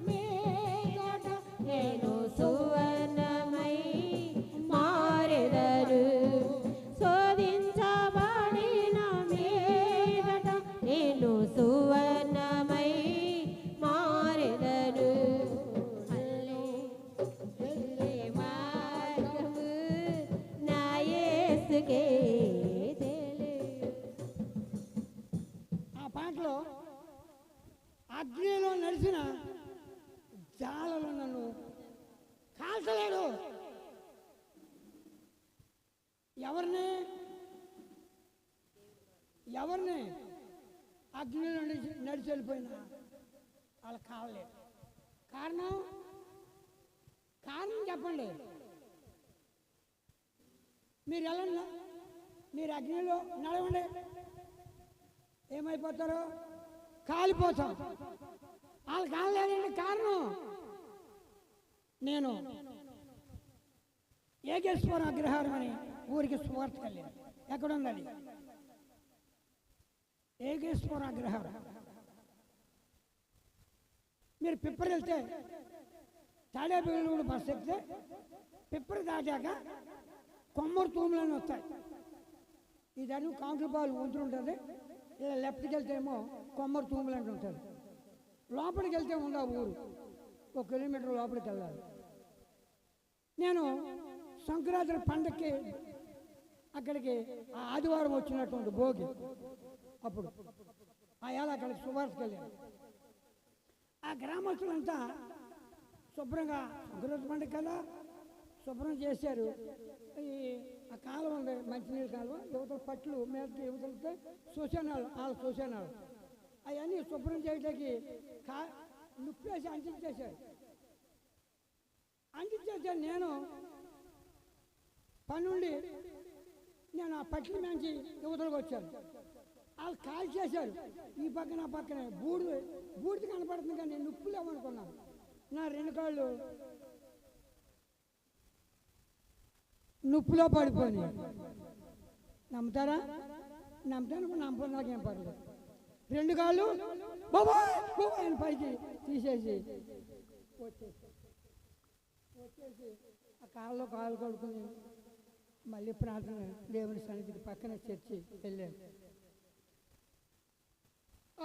మీదట నేను సువర్ణమై మారెదరు, శోధించబడిన మీదట నేను సువర్ణమై మారెదరు. వెళ్ళే మార్గము నా యేసుకే తెలియు. ఆ పాటలో అగ్నిలో నడిచిన జాలలో నన్ను కాల్చలేడు. ఎవరిని అగ్నిలో నడిచి వెళ్ళిపోయినా వాళ్ళ కావలేదు. కారణం చెప్పండి. మీరు వెళ్ళండి, మీరు అగ్నిలో నడవండి, ఏమైపోతారు? కాలిపోతాం. వాళ్ళు కాలేదండి. కారణం నేను ఏకేశ్వర అగ్రహారం అని ఊరికి సువార్త కలిగింది. ఎక్కడుంది అది? ఏకేశ్వర అగ్రహారం. మీరు పిప్పరి వెళ్తే తాడేపల్లి బస్సు ఎక్కితే పిప్పరి దాటాక కొమ్మూరు తూములని వస్తాయి. ఇదను కాంకులపాలు ఉంటుంటుంది. ఇలా లెఫ్ట్కి వెళ్తే ఏమో కొమ్మూరు తూములు అంటూ ఉంటుంది. లోపలికి వెళ్తే ఉండవు ఊరు, 1 కిలోమీటర్ లోపలికి వెళ్ళాలి. నేను సంక్రాంతి పండగకి అక్కడికి ఆదివారం వచ్చినటువంటి భోగి, అప్పుడు అలా అక్కడికి సువార్తకి వెళ్ళాను. ఆ గ్రామస్తులంతా శుభ్రంగా సంక్రాంతి పండుగ కదా శుభ్రం చేశారు. ఆ కాలువ ఉంది, మంచినీళ్ళ కాలువ, యువతల పట్లు మీద యువతలతో శ్మశానాలు, వాళ్ళ శ్మశానాలు అవన్నీ శుభ్రం చేయడానికి నుప్పేసి అంటించేశారు. నేను పనుండి నేను ఆ పట్ల నుంచి యువతలకు వచ్చాను. వాళ్ళు కాల్ చేశారు. ఈ పక్కన ఆ పక్కనే బూడిద కనపడుతుంది కానీ నేను ఉప్పు లేవనుకున్నాను. నా 2 కాళ్ళు నుప్పులో పడిపోయి. నమ్ముతారా? నమ్ముతాను. నమ్మకం నాకేం పర్లేదు. 2 కాళ్ళు బాబాయ్ బాబాయ్ పైకి తీసేసి వచ్చేసి ఆ కాళ్ళు కడుక్కుని మళ్ళీ ప్రార్థన దేవుని సన్నిధికి పక్కన చర్చి వెళ్ళాను.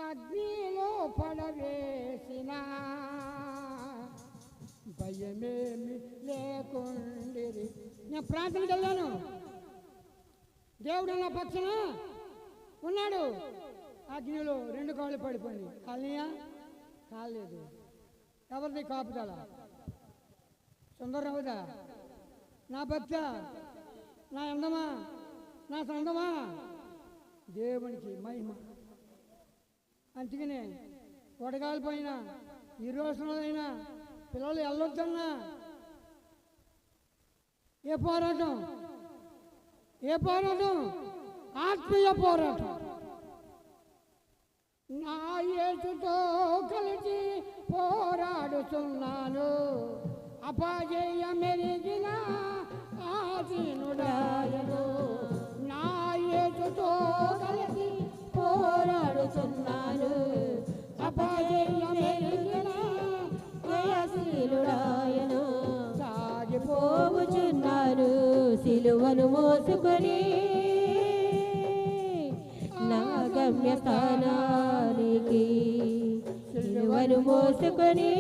అగ్నిలో పడవేసిన భయమేమి లేకుండిరి. నేను ప్రార్థనకి వెళ్ళాను. దేవుడు నా పక్షన ఉన్నాడు. అగ్నిలో 2 కాళ్ళు పడిపోయింది. కాలనీయా? కాలేదు. ఎవరిది కాపుదల? సుందరరావుదా? నా భక్త? నా అందమా? నా సందమా? దేవునికి మహిమ. అందుకనే వడగాలి పైన ఈ రోజునైనా పిల్లలు వెళ్ళొద్దన్నా ఏ పోరాటం? ఆత్మీయ పోరాటం. నా యేసుతో కలిసి పోరాడుతున్నాను. అపజయమెరిగిన ఆసీనుడాయను. నా యేసుతో కలిసి పోరాడుతున్నాను. అపజయమెరిగిన ఆసీనుడాయను. సాగిపోవుచున్నాను సిలువను మోసుకొని నా గమ్యస్థానానికి. సిలువను మోసుకొని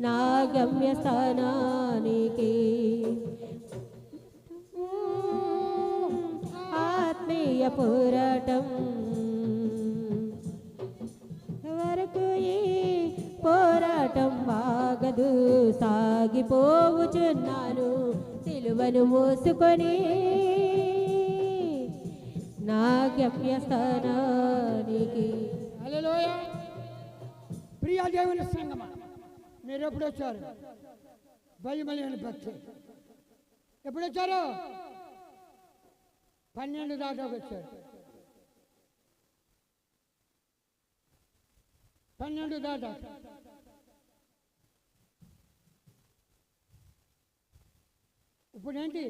నా గమ్యస్థానానికి. ఆత్మీయ పోరాటం వరకు ఈ పోరాటం ఆగదు. సాగిపోవుచున్నాను సిలువను మోసుకొని నా గమ్యస్థానానికి. హల్లెలూయా. ప్రియ దేవుని సంగమా, మీరు ఎప్పుడు వచ్చారు? భయమలేని భక్తి ఎప్పుడు వచ్చారు? 12 దాటాకు వచ్చారు. 12 దాటా. ఇప్పుడు ఏంటి?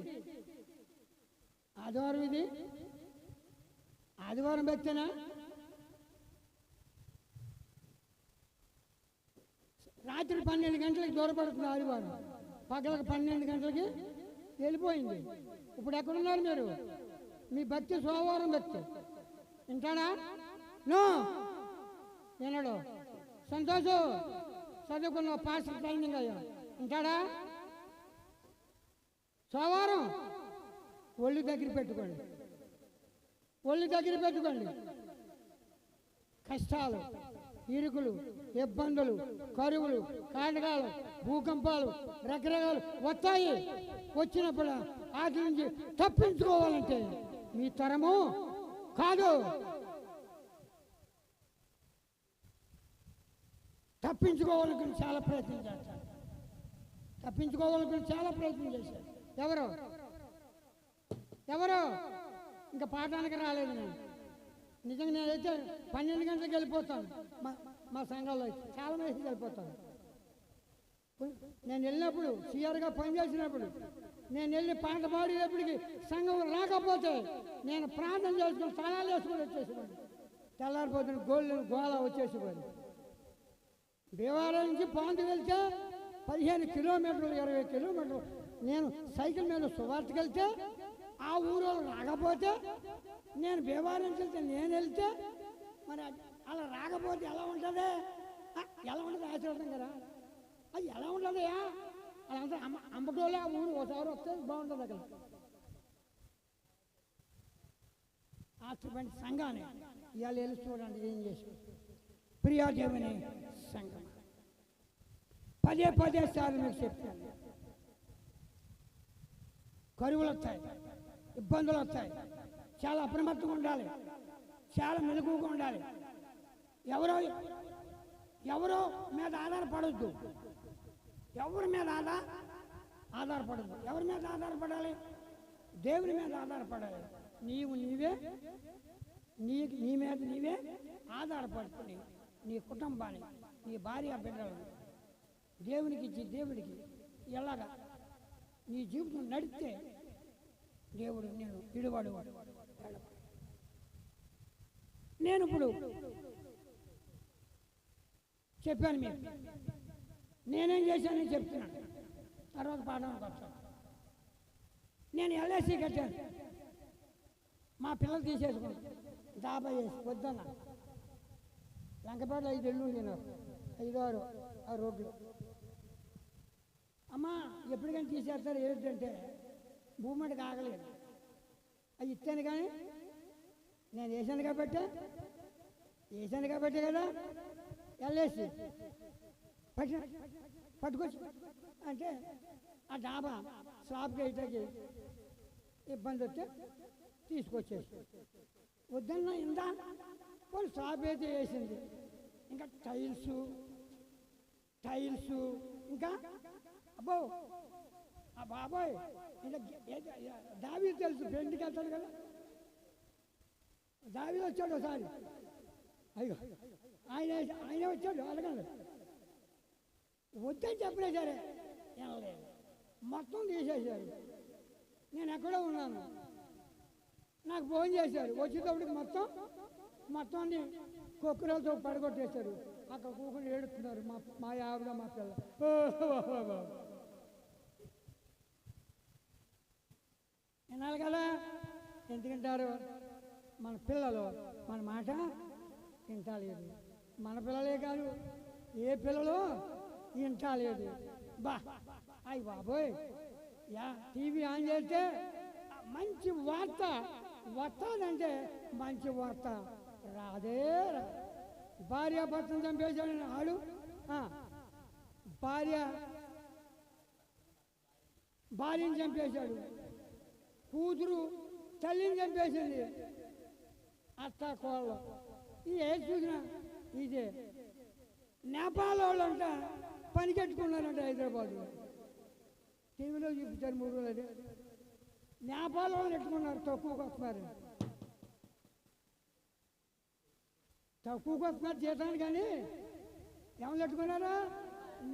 ఆదివారం. ఇది ఆదివారం భక్తేనా? రాత్రి 12 గంటలకు దూరపడుతుంది ఆదివారం. పగలకు 12 గంటలకి వెళ్ళిపోయింది. ఇప్పుడు ఎక్కడున్నారు మీరు? మీ భక్తి సోమవారం భక్తి. వింటాడా? నో వినడు. సంతోషం చదువుకున్న పాస్టర్ ట్రైనింగ్ అయ్యా. వింటాడా? సోమవారం ఒళ్ళు దగ్గర పెట్టుకోండి. కష్టాలు, ఇరుకులు, ఇబ్బందులు, కరువులు, కాటకాలు, భూకంపాలు రకరకాలు వస్తాయి. వచ్చినప్పుడు వాటి నుంచి తప్పించుకోవాలంటే మీ తరము కాదు. తప్పించుకోవాలనుకుని చాలా ప్రయత్నం చేస్తారు. ఎవరు ఇంకా పాఠానికి రాలేదు. నేను నిజంగా నేనైతే 12 గంటలకు వెళ్ళిపోతాను. మా సంఘాల్లో చాలా మంది వెళ్ళిపోతాను. నేను వెళ్ళినప్పుడు సిఆర్గా పనిచేసినప్పుడు నేను వెళ్ళి పాట పాడేటప్పటికి సంఘం రాకపోతే నేను ప్రార్థన చేసుకుని స్థలాలు వేసుకొని వచ్చేసేవాడు. తెల్లారిపోతున్న గోళ వచ్చేసేవాడు. దేవాలయం నుంచి పాంతి వెళ్తే 15 కిలోమీటర్లు 20 కిలోమీటర్లు నేను సైకిల్ మీద సువార్తకి వెళ్తే ఆ ఊరు రాకపోతే నేను దేవాలయం వెళ్తే నేను వెళ్తే మరి అలా రాకపోతే ఎలా ఉంటుంది? ఆశీర్వాదం కదా. అది ఎలా ఉంటుందయా? అదంతా అమ్మటోళ్ళే ఆ ఊరు ఒకసారి వస్తే బాగుంటుంది. అక్కడ ఆశ్రమైన సంఘాన్ని ఇవాళ వెళ్ళి చూడండి ఏం చేసి. ప్రియాదేవిని సంఘం పదే సార్లు మీకు చెప్తాను. కరువులు వస్తాయి, ఇబ్బందులు వస్తాయి. చాలా అప్రమత్తంగా ఉండాలి, చాలా మెలకువగా ఉండాలి. ఎవరో మీద ఆధారపడవద్దు. ఎవరి మీద ఆధారపడదు. ఎవరి మీద ఆధారపడాలి? దేవుని మీద ఆధారపడాలి. నీవే నీ మీద నీవే ఆధారపడుకుని నీ కుటుంబాన్ని, నీ భార్య బిడ్డలను దేవునికి ఇచ్చి దేవుడికి ఎలాగా నీ జీవితం నడిస్తే దేవుడు నేను విడువాడు. నేను ఇప్పుడు చెప్పాను మీకు, నేనేం చేశానని చెప్తున్నాను. తర్వాత పాఠానికి వస్తాను. నేను ఎల్ఐసి కట్టాను, మా పిల్లలు తీసేసుకుంటాను. దాబా వేసి వద్దన్న లంకపేట 5 ఇళ్ళు నేను 5, 6 ఆ రోడ్లు. అమ్మా ఎప్పటికైనా తీసేస్తారు. ఏంటంటే భూమికి ఆగలేదు. అవి ఇచ్చాను కానీ నేను వేసాను కాబట్టి కదా ఎల్ఐసి పట్టుకొచ్చి అంటే ఆ డాబా స్లాబ్కి వేయటానికి ఇబ్బంది వస్తే తీసుకొచ్చేసి వద్దన్న ఇందా వాళ్ళు స్లాబ్ అయితే వేసింది. ఇంకా టైల్స్ ఇంకా అబ్బో ఆ బాబాయ్ ఇంకా దావీ తెలుసు, ఫ్రెండ్కి వెళ్తాడు కదా, దావీ వచ్చాడు ఒకసారి. అయ్యో ఆయన వచ్చాడు, అడగండి. వద్దని చెప్పలే సరే వెళ్ళలేదు, మొత్తం తీసేశారు. నేను ఎక్కడో ఉన్నాను, నాకు ఫోన్ చేశారు. వచ్చేటప్పటికి మొత్తం అన్ని కుక్కలతో పడగొట్టేశారు. అక్కడ కూకుని ఏడుతున్నారు మా ఆవిడ మా పిల్ల. వినాలి కదా, ఎందుకంటారు? మన పిల్లలు మన మాట వింటలేదు. మన పిల్లలే కాదు, ఏ పిల్లలు వింటలేదు. అయ్యి బాబోయ్, టీవీ ఆన్ చేస్తే మంచి వార్త వస్తుందంటే మంచి వార్త రాదే. భార్య భర్తను చంపేశాడని ఆడు, భార్యని చంపేశాడు, కూతురు తల్లిని చంపేసింది, అత్త కోళ్ళు. ఇది ఏది చూసినా ఇదే. నేపాల్ వాళ్ళంట పనికెట్టుకున్నారంట హైదరాబాద్లో. టీవీలో చూపించారు 3 రోజులు. నేపాల్ వాళ్ళు ఎట్టుకున్నారు, తక్కువకి వస్తున్నారు జీతాన్ని. కానీ ఎవరు ఎట్టుకున్నారా?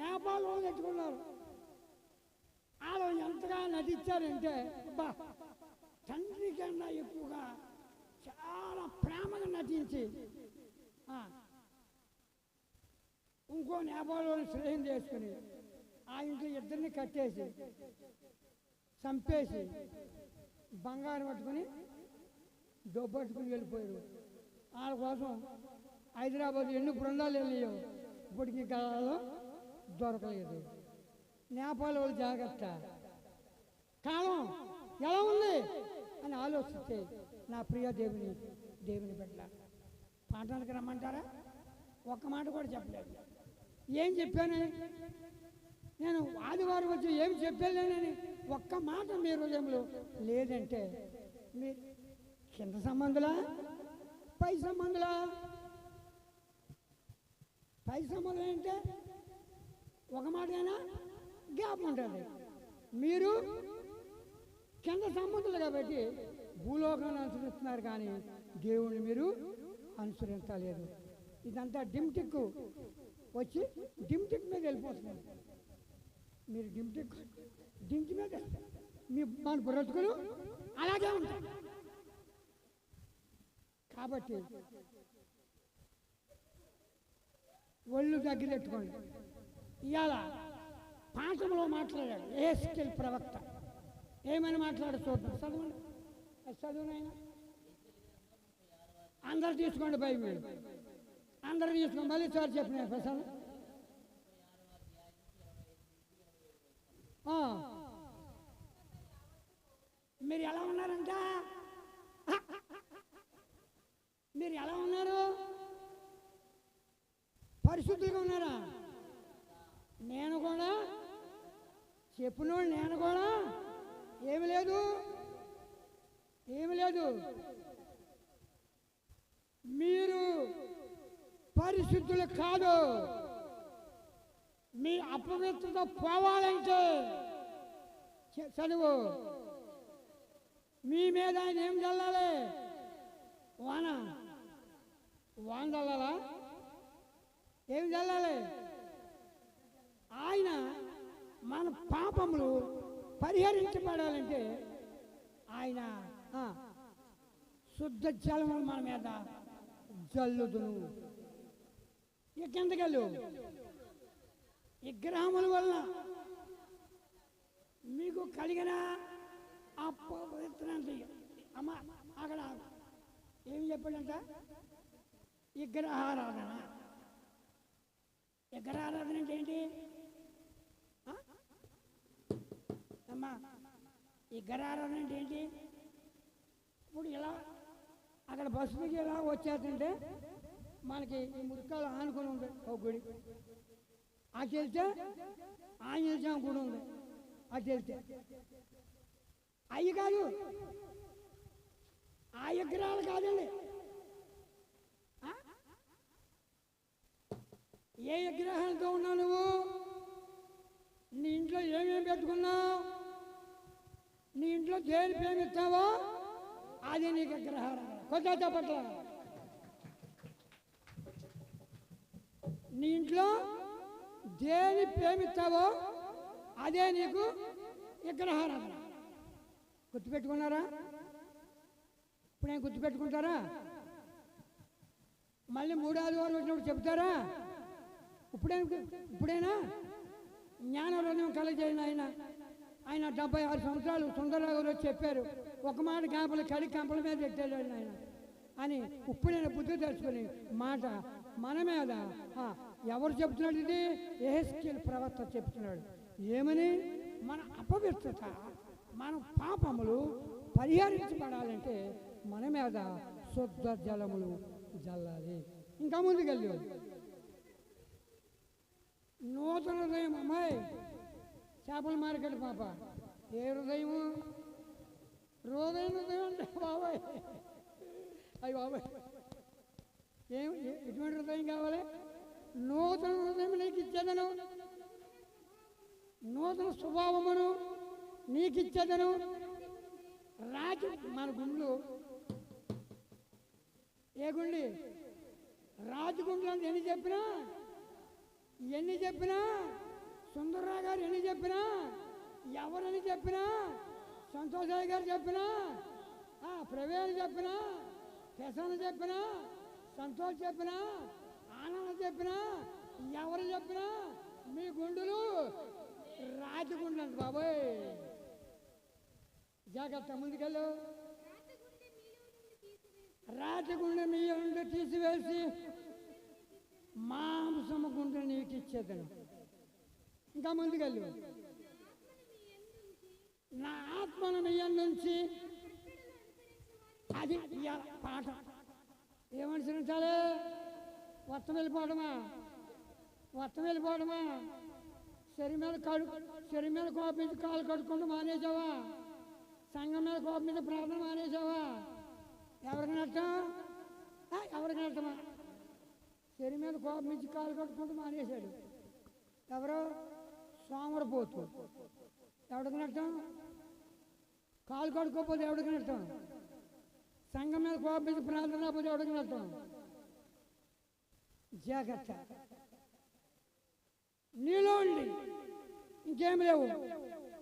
నేపాల్ వాళ్ళు ఎట్టుకున్నారు. వాళ్ళు ఎంతగా నటించారంటే తండ్రి కన్నా ఎక్కువగా చాలా ప్రేమగా నటించి ఇంకో నేపాల్ వాళ్ళని స్నేహం చేసుకుని ఆ ఇంట్లో ఇద్దరిని కట్టేసి చంపేసి బంగారం పట్టుకుని దొబ్బట్టుకుని వెళ్ళిపోయారు. వాళ్ళ కోసం హైదరాబాద్ ఎన్ని బృందాలు వెళ్ళాయో ఇప్పటికీ కాలంలో దొరకలేదు. నేపాల్ వాళ్ళు జాగ్రత్త. కాలం ఎలా ఉంది అని ఆలోచిస్తే నా ప్రియ దేవుని బిడ్డ, పాఠానికి రమ్మంటారా? ఒక్క మాట కూడా చెప్పలేదు. ఏం చెప్పాను నేను? ఆదివారం వచ్చి ఏం చెప్పలేనని ఒక్క మాట మీ హృదయంలో లేదంటే మీరు కింద సంబంధులా పై సంబంధులా? పై సంబంధం అంటే ఒక మాటైనా గ్యాప్ ఉంటుంది. మీరు కింద సంబంధులు కాబట్టి భూలోకాన్ని అనుసరిస్తున్నారు కానీ దేవుణ్ణి మీరు అనుసరించలేదు. ఇదంతా డిమ్టిక్ వచ్చి డిమ్టిక్ మీద వెళ్ళిపోతున్నారు. మీరు డింకి మీద మీ మన బ్రతుకులు అలాగే ఉంటాయి. కాబట్టి ఒళ్ళు దగ్గరెట్టుకోండి. ఇవాళ పాఠంలో మాట్లాడాడు ఏస్కెల్ ప్రవక్త. ఏమని మాట్లాడు చూద్దాం, చదవండి. చదువునైనా అందరు తీసుకోండి, బైబిల్ అందరు తీసుకోండి. మళ్ళీ సార్ చెప్పిన ప్రసాద్ మీరు ఎలా ఉన్నారంట? మీరు ఎలా ఉన్నారు? పరిశుద్ధులుగా ఉన్నారా? నేను కూడా చెప్పినోడు, నేను కూడా ఏమి లేదు మీరు పరిశుద్ధులు కాదు. మీ అపవిత్రత పోవాలంటే చదువు. మీ మీద ఆయన ఏం చల్లాలి? వాన. వాన చల్లాలా? ఏం చల్లాలి? ఆయన మన పాపములు పరిహరించబడాలంటే ఆయన శుద్ధ జలములు మన మీద జల్లుదును. ఇంకెందుకెళ్ళు? విగ్రహముల వల్ల మీకు కలిగిన ఆ పవిత్రాంతి అమ్మ అక్కడ ఏం చెప్పాడంట? విగ్రహారాధన. విగ్రహారాధన అంటే ఏంటి అమ్మా? విగ్రహారాధన అంటే ఏంటి? ఇప్పుడు ఇలా అక్కడ బస్సు దిగి ఎలా వచ్చేస్తుంటే మనకి ఈ మురికాలు ఆనుకొని ఉంది ఒక గుడి. అటు వెళ్తే ఆంజనేయ స్వామి గుడి ఉంది. అటు వెళ్తే అవి కాదు, ఆ విగ్రహాలు కాదండి. ఏ విగ్రహాలతో ఉన్నావు నువ్వు? నీ ఇంట్లో ఏమేమి పెట్టుకున్నావు? నీ ఇంట్లో దేని ప్రేమిస్తావో అది నీకు విగ్రహాలు. కొత్త చెప్పట్ల నీ ఇంట్లో దేని ప్రేమిస్తావో అదే నీకు విగ్రహారాధన. గుర్తుపెట్టుకున్నారా? ఇప్పుడేం గుర్తుపెట్టుకుంటారా? మళ్ళీ 3వ ఆదివారం వచ్చినప్పుడు చెప్తారా? ఇప్పుడైనా జ్ఞానోదయం కలగజేయండి. ఆయన 76 సంవత్సరాలు సుందరరావు గారు చెప్పారు. ఒక మాట క్యాంపులు కడి కంపల మీద పెట్టాడు ఆయన అని. ఇప్పుడైనా బుద్ధి తెచ్చుకుని మాట మన మీద ఎవరు చెప్తున్నాడు? ఇది యెహెజ్కేలు ప్రవక్త చెప్తున్నాడు. ఏమని? మన అపవిత్రత, మన పాపములు పరిహరించబడాలంటే మన మీద శుద్ధ జలములు జల్లాలి. ఇంకా ముందుకెళ్ళి నూతన హృదయం. అమ్మాయి చేపల మార్కెట్ పాప, ఏ హృదయము? హృదయం అంటే బాబాయ్, అయ్యి బాబాయ్, ఎటువంటి హృదయం కావాలి? నూతన హృదయం నీకు ఇచ్చేదను, నూతన స్వభావమును నీకు ఇచ్చేదను. రాజు మన గుండ్లు ఏ గుండి? రాజగుండ్లు అంటే ఎన్ని చెప్పినా సుందర్రావు గారు ఎన్ని చెప్పినా, ఎవరని చెప్పినా, సంతోషయ్య గారు చెప్పినా, ప్రవీణ్ చెప్పినా, ప్రసన్న చెప్పినా, సంతోష్ చెప్పినా, ఆనంద చెప్పినా, ఎవరు చెప్పినా మీ గుండెలు రాజగుండ్లు అంట బాబోయ్. జాగ్రత్త, ముందుకెళ్ళు. రాజగుండె మీ నుండి తీసివేసి మాంసము గుండె నీకు ఇచ్చేదను. ఇంకా ముందుకెళ్ళు. నా ఆత్మను మీ నుంచి అది పాట ఏమనుసరించాలి? వత్తం వెళ్ళిపోవడమా? శరీరం మీద కోపించి కాలు కట్టుకుంటూ మానేసావా? సంఘం మీద కోపించి ప్రార్థన మానేసావా? ఎవరికి నష్టమా? శరీరం మీద కోపించి కాలు కట్టుకుంటూ మానేశాడు ఎవరో? సోమరపోతు. ఎవడికి నష్టం? కాలు కడుక్కోపోతే ఎవడికి నష్టం? సంఘం మీద కోపించి ప్రార్థన పోతే ఎవడికి నష్టం? జాగ్రత్త, నీలో ఉండి ఇంకేమి లేవు.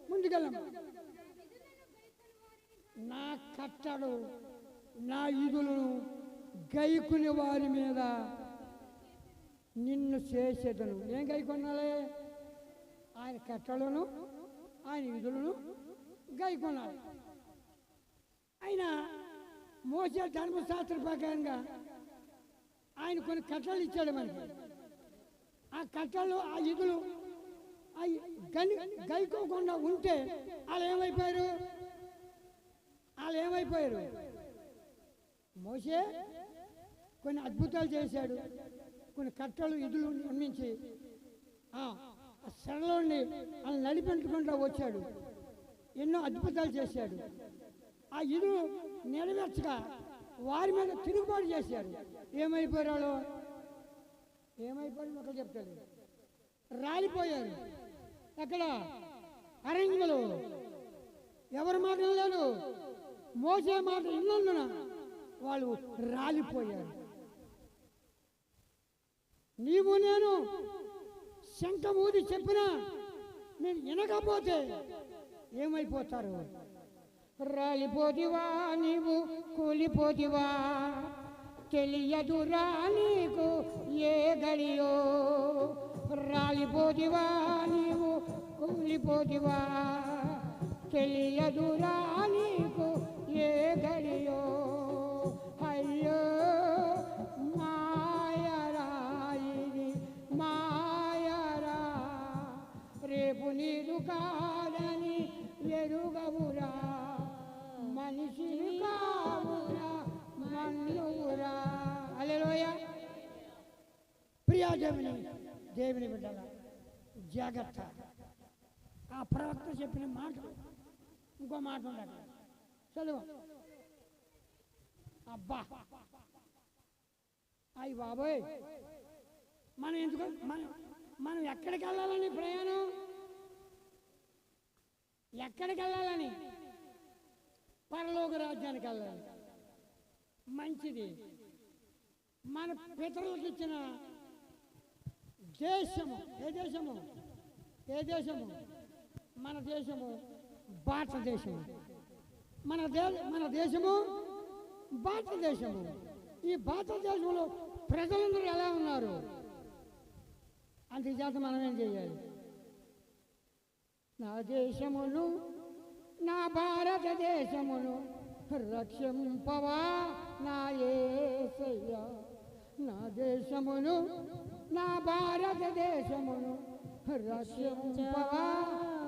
ముందుకెళ్ళం. నా కట్టడు, నా ఇదులను గైకుని వారి మీద నిన్ను చేసేదను. ఏం గైకొనాలి? ఆయన కట్టలను, ఆయన విధులను గైకొనాలి. ఆయన మోసే ధర్మశాస్త్ర ప్రకారంగా ఆయన కొన్ని కట్టలు ఇచ్చాడు మనకి. ఆ కట్టలు, ఆ విధులు గైకోకుండా ఉంటే వాళ్ళు ఏమైపోయారు? మోసే కొన్ని అద్భుతాలు చేశాడు, కొన్ని కట్టలు విధులు నిర్మించి ఆ శరలోని వాళ్ళు నడిపెట్టుకుంటూ వచ్చాడు. ఎన్నో అద్భుతాలు చేశాడు. ఆ విధులు నెరవేర్చగా వారి మీద తిరుగుబాటు చేశారు. ఏమైపోయారు? ఒకరు చెప్తాడు. రాలిపోయారు. ఎక్కడ? అరణ్యములో మోసే మాట ఇన్నందున వాళ్ళు రాలిపోయారు. నీవు నేను శంఖమూది చెప్పినా నేను వినకపోతే ఏమైపోతారు? రాలిపోతివా నీవు, కూలిపోతివా, తెలియదురా నీకు ఏ గడియో. రాలిపోతివా నీవు, కూలిపోతివా, తెలియదురా నీకు ఏ గడియో. అయ్యో మాయరా ఇది మాయరా, రేపు నీరు కాదని ఎరుగవురా, మనిషిని కావురా మన్నువురా. హల్లెలూయా. ప్రియా దేవుని బిడ్డల జాగ్రత్త. ఆ ప్రవక్త చెప్పిన మాట ఇంకో మాట ఉండాలి. చదువు. అబ్బా అయ్యి బాబోయ్, మనం ఎందుకు మనం ఎక్కడికి వెళ్ళాలని ప్రయాణం? ఎక్కడికి వెళ్ళాలని? పరలోక రాజ్యానికి వెళ్ళాలి. మంచిది. మన పితరులకు ఇచ్చిన దేశము ఏ దేశము? ఏ దేశము? మన దేశము భారతదేశము. మన దేశము భారతదేశము. ఈ భారతదేశంలో ప్రజలందరూ ఎలా ఉన్నారు? అందుచేత మనం ఏం చేయాలి? నా దేశమును, నా భారతదేశమును రక్షింపవా నా యేసయ్యా. నా దేశమును, నా భారతదేశమును రక్షింపవా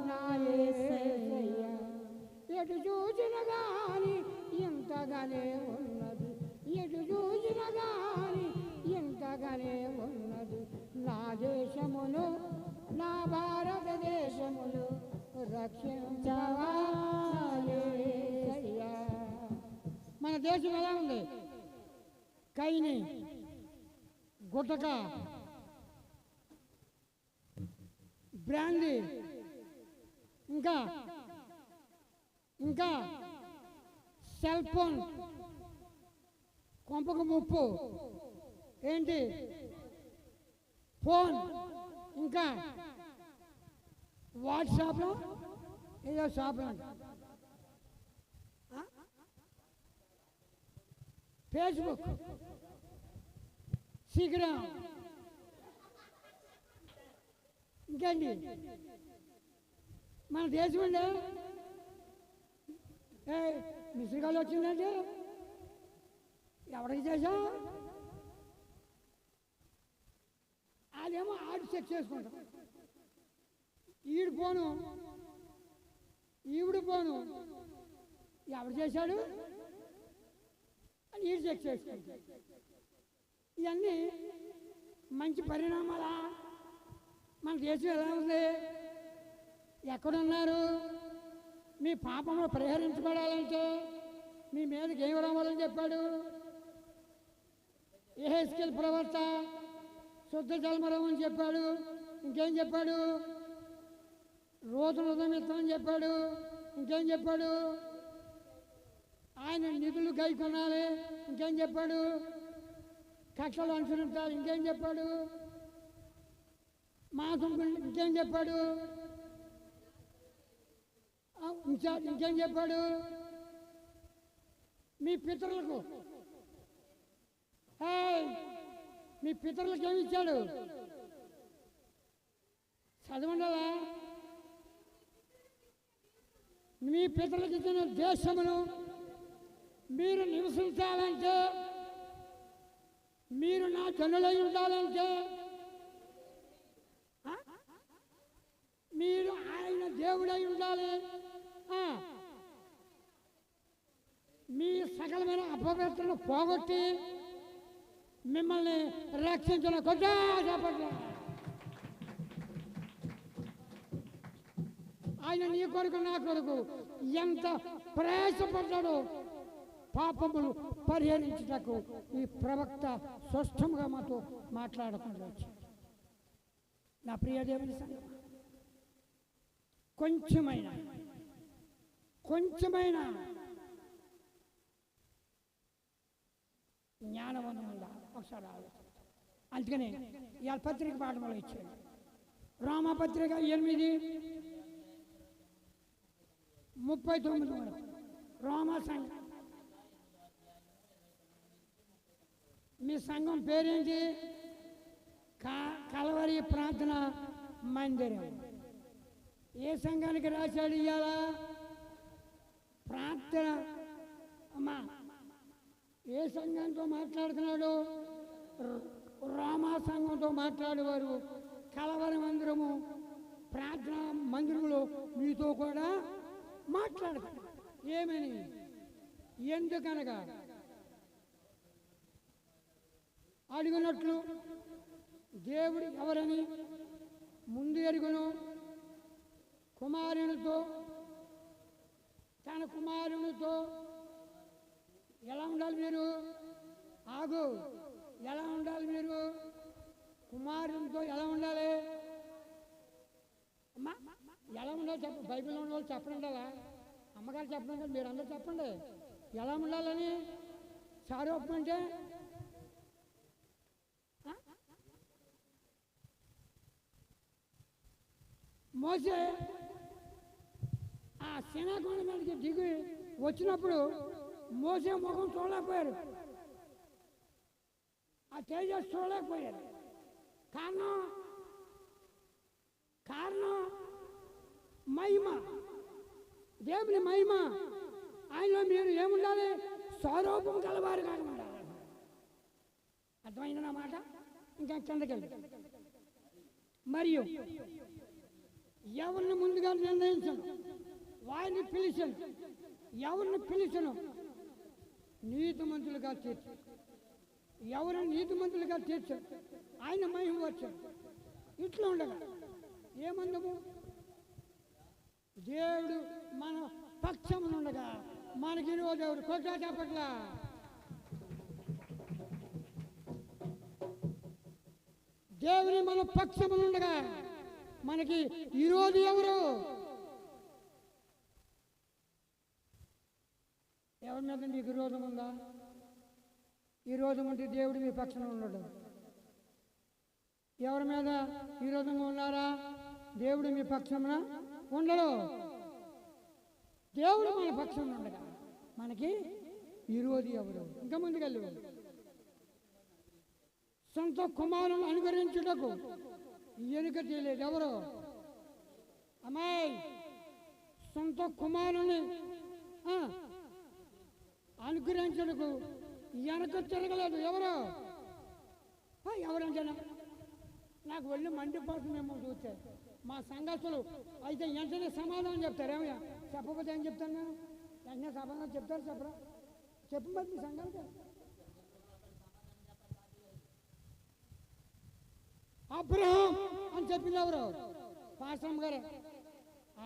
నా యేసయ్యా. ఎటు చూసిన గాని ఇంతగానే ఉన్నది, ఎటు చూసిన గాని ఇంతగానే ఉన్నది. నా దేశమును, నా భారతదేశమును రక్షించవా నా యేసయ్యా. మన దేశం ఎలా ఉంది? కైని, గుటక, బ్రాండీ, ఇంకా ఇంకా సెల్ ఫోన్, కొంపకు ముప్పు. ఏంటి? ఫోన్, ఇంకా వాట్సాప్లో ఏదో షాప్లో, ఫేస్బుక్, సిగ్రామ్, ఇంకేంటి? మన దేశం అండి మిస్రికాలు వచ్చిందండి, ఎవరికి చేసా? అదేమో ఆడు చెక్ చేసుకుంటాం. ఈడు పోను, ఈవిడు పోను, ఎవడు చేశాడు అని ఈడు చెక్ చేసుకుంటాం. ఇవన్నీ మంచి పరిణామాలా? మన దేశం ఎలా ఉంది? ఎక్కడున్నారు? మీ పాపంలో పరిహరించబడాలంటే మీ మీదకి ఏమి రావాలని చెప్పాడు? యెహెజ్కేలు ప్రవక్త శుద్ధ జలమరం అని చెప్పాడు. ఇంకేం చెప్పాడు? రోజు ఉదయం అని చెప్పాడు. ఇంకేం చెప్పాడు? ఆయన నిధులు గై కొనాలి. ఇంకేం చెప్పాడు? కక్షలు అనుసరించాలి. ఇంకేం చెప్పాడు? మాసం ఇంకేం చెప్పాడు? ఇంకేం చెప్పాడు? మీ పితరులకు మీ పితరులకు ఏమి ఇచ్చాడు? చదవండాలా? మీ పితరులకు ఇచ్చిన దేశమును మీరు నివసించాలంటే, మీరు నా జనులై ఉండాలంటే, మీరు ఆయన దేవుడై ఉండాలి. మీ సకలమైన అపవిత్రను పోగొట్టి మిమ్మల్ని రక్షించిన కొద్దా చేపట్ల ఆయన నీ కొరకు నా కొరకు ఎంత ప్రయాసపడ్డాడో పాపములు పరిహరించుటకు ఈ ప్రవక్త స్పష్టంగా మాతో మాట్లాడుకుంటూ వచ్చాడు. నా ప్రియ దేవుని సంగమా, కొంచెమైనా జ్ఞానవంతం ఉందా ఒకసారి ఆలోచన. అందుకని ఇవాళ పత్రిక పాఠంలో ఇచ్చాడు. రామపత్రిక 8:39 వరకు రోమా సంఘం. మీ సంఘం పేరేంటి? కలవరి ప్రార్థన మందిరం. ఏ సంఘానికి రాశాడు ఇవాళ? ప్రార్థన. అమ్మా, ఏ సంఘంతో మాట్లాడుతున్నాడు? రోమా సంఘంతో మాట్లాడేవారు. కలవరి మందిరము ప్రార్థన మందిరంలో మీతో కూడా మాట్లాడతాడు. ఏమని? ఎందుకనగా అడిగినట్లు దేవుడు ఎవరని ముందు ఎరుగును, కుమారునితో తన కుమారునితో ఎలా ఉండాలి మీరు? ఆగు, ఎలా ఉండాలి మీరు? కుమారునితో ఎలా ఉండాలి? అమ్మా, ఎలా ఉండాలి చెప్ప. బైబిల్లో ఉన్న వాళ్ళు చెప్పండి కదా, అమ్మగారు చెప్పండి కదా, మీరు అందరూ చెప్పండి ఎలా ఉండాలని. సారూపం అంటే మోసే ఆ శనాకొండ మీదకి దిగి వచ్చినప్పుడు మోసే ముఖం చూడలేకపోయారు, ఆ తేజస్ చూడలేకపోయారు. కారణం మహిమ, దేవుని మహిమ. ఆయనలో మీరు ఏముండాలి? స్వరూపం కలవారు కాక ఉండాలి. అర్థమైంది నా మాట? ఇంకా కిందకెళ్ళి మరియు ఎవరిని ముందుగా నిర్ణయించను, వారిని పిలిచను, ఎవరిని పిలిచను నీతిమంతులుగా తీర్చు. ఎవరిని నీతిమంతులుగా తీర్చను ఆయన మహిమ వచ్చాడు. ఇట్లా ఉండగా ఏమందము? దేవుడు మన పక్షమునుండగా మనకి ఈరోజు ఎవరు కొట్టా చెప్పట్లా? దేవుని మన పక్షమునుండగా మనకి ఈరోజు ఎవరు? ఎవరి మీద నీకు విరోధం ఉందా? విరోధం ఉంటే దేవుడు మీ పక్షాన ఉండడు. ఎవరి మీద విరోధంగా ఉన్నారా? దేవుడు మీ పక్షమున ఉండడు. దేవుడు మన పక్షం ఉండగా మనకి విరోధి ఎవరు? ఇంకా ముందుకెళ్ళు. సొంత కుమారులను అనుకరించుటకు ఎనుక తీయలేదు ఎవరు? అమ్మాయి, సొంత కుమారుని అనుకరించుటకు వెనక తిరగలేదు ఎవరు? ఎవరంటే నాకు వెళ్ళి మండిపోతుందేమో చూస్తే. మా సంఘస్థులు అయితే వెంటనే సమాధానం చెప్తారు. ఏమయ్యా చెప్పకపోతే ఏం చెప్తాను నేను? వెంటనే సమాధానం చెప్తారు. చెప్పరా? చెప్పు మరి మీ సంఘానికి. అబ్రహాం అని చెప్పింది ఎవరు? పాస్టమ్ గారే.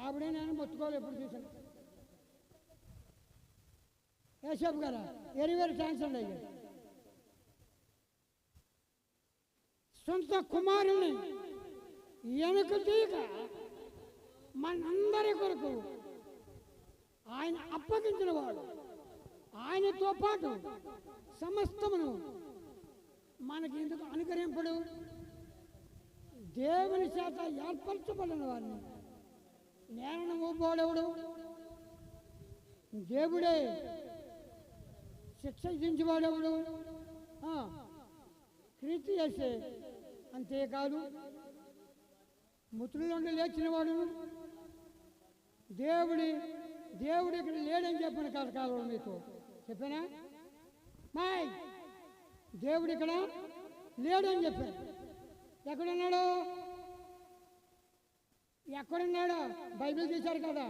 ఆవిడే నేను మొత్తుకోవాలి ఎప్పుడు చూసాను. యేసప్ గారా? వెరీ థ్యాంక్స్ అండి. అయ్యారు సొంత కుమారుని వెనుక తీయక మనందరి కొరకు ఆయన అప్పగించిన వాడు. ఆయనతో పాటు సమస్తమును మనకి ఎందుకు అనుకరింపడు? దేవుని చేత ఏర్పరచబడిన వారిని నేలను ఊపోడెవడు? దేవుడే. శిక్ష విధించేవాడెవడు? క్రీస్తు చేసే. అంతేకాదు మృతుల నుండి లేచిన వాడును. దేవుడు ఇక్కడ లేడని చెప్పిన కాలంలో మీకు చెప్పానా? మాయ్ దేవుడు ఇక్కడ లేడని చెప్పాను. ఎక్కడున్నాడు? ఎక్కడున్నాడు? బైబిల్ తీశారు కదా,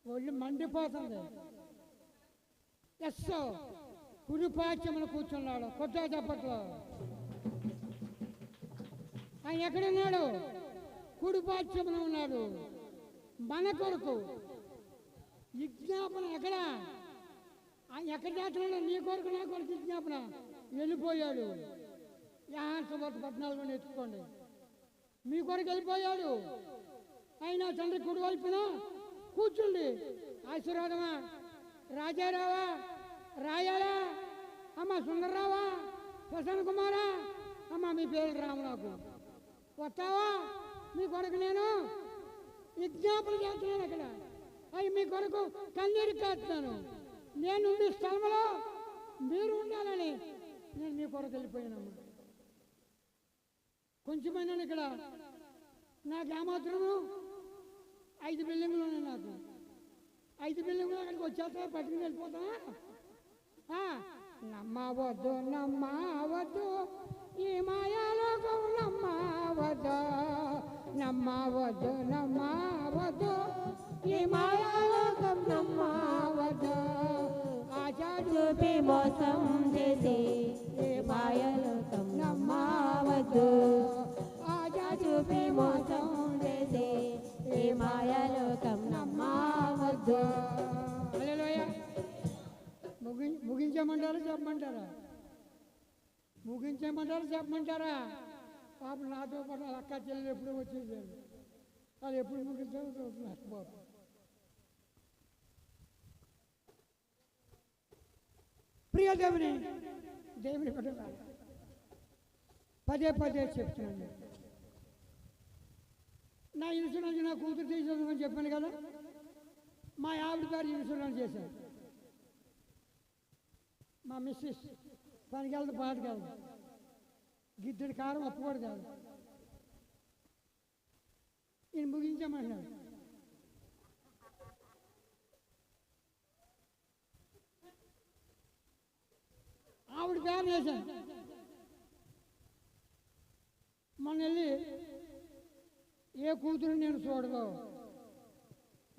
ఒళ్ళు మండిపోతుంది. ఎస్, కుడిపాచ్యమును కూర్చున్నాడు. కొట్టా చప్పట్లో. ఆయన ఎక్కడున్నాడు? కుడిపాచ్యమును ఉన్నాడు. మన కొరకు విజ్ఞాపన ఎక్కడ? ఆయన ఎక్కడ చేస్తున్నాడు? నీ కొరకు నా కొరకు విజ్ఞాపన. వెళ్ళిపోయాడు. యాహాన్సభ 14 ఎత్తుకోండి. మీ కొరకు వెళ్ళిపోయాడు. ఆయన తండ్రి కుడి వైపున కూర్చుండి ఆశీర్వాదమా, రాజారావా, రాయాలా, అమ్మ సుందర్రావా, ప్రసన్న కుమారా, అమ్మ మీ పేరు రాము, నాకు వస్తావా? మీ కొరకు నేను విజ్ఞాపన చేస్తున్నాను. అక్కడ అవి మీ కొరకు కన్నీరు కాస్తున్నాను. నేను ఉండే స్థలంలో మీరు ఉండాలని నేను మీ కొరకు వెళ్ళిపోయానమ్మా. కొంచెమైనా ఇక్కడ నాకు ఏమాత్రము 5 బిల్డింగులు ఉన్నాయి. నాకు 5 బిల్డింగులు అక్కడికి వచ్చేస్తా పట్టుకుని వెళ్ళిపోతావా? నమ్మవద్దు నమ్మవద్దు ఈ మాయాలోకం, నమ్మవద్దు నమ్మవద్దు నమ్మవద్దు ఈ మాయాలోకం, నమ్మవద్దు ఆశా చూపి మోసం చేసి ఈ మాయలోకం నమ్మవద్దు. ఆశా చూపి మోసం చేసి ఈ మాయలోకం నమ్మవద్దు. హల్లెలూయా. ముగించమంటారా చెప్పమంటారా? ముగించమంటారా చెప్పమంటారా? పాప నాతో పాటు వాళ్ళ అక్క చెల్లెలు ఎప్పుడూ వచ్చేసారు. వాళ్ళు ఎప్పుడు ముగించారో చూస్తున్నారు. పాపం ప్రియ దేవుని బిడ్డలారా, పదే పదే చెప్తున్నాను. నా ఇన్సూరెన్స్ నా కూతురు తీసేదని చెప్పాను కదా. మా ఆవిడ గారు ఇన్సూరెన్స్ చేశారు. మా మిస్సెస్ పనికి వెళ్తే పాటకి వెళ్దాం, గిద్దెడి కారం అప్పు కూడా కాదు. ఈయన ముగించామన్నాడు. ఆవిడ పేరు వేశాను. మొన్న వెళ్ళి ఏ కూతురు నేను చూడదు,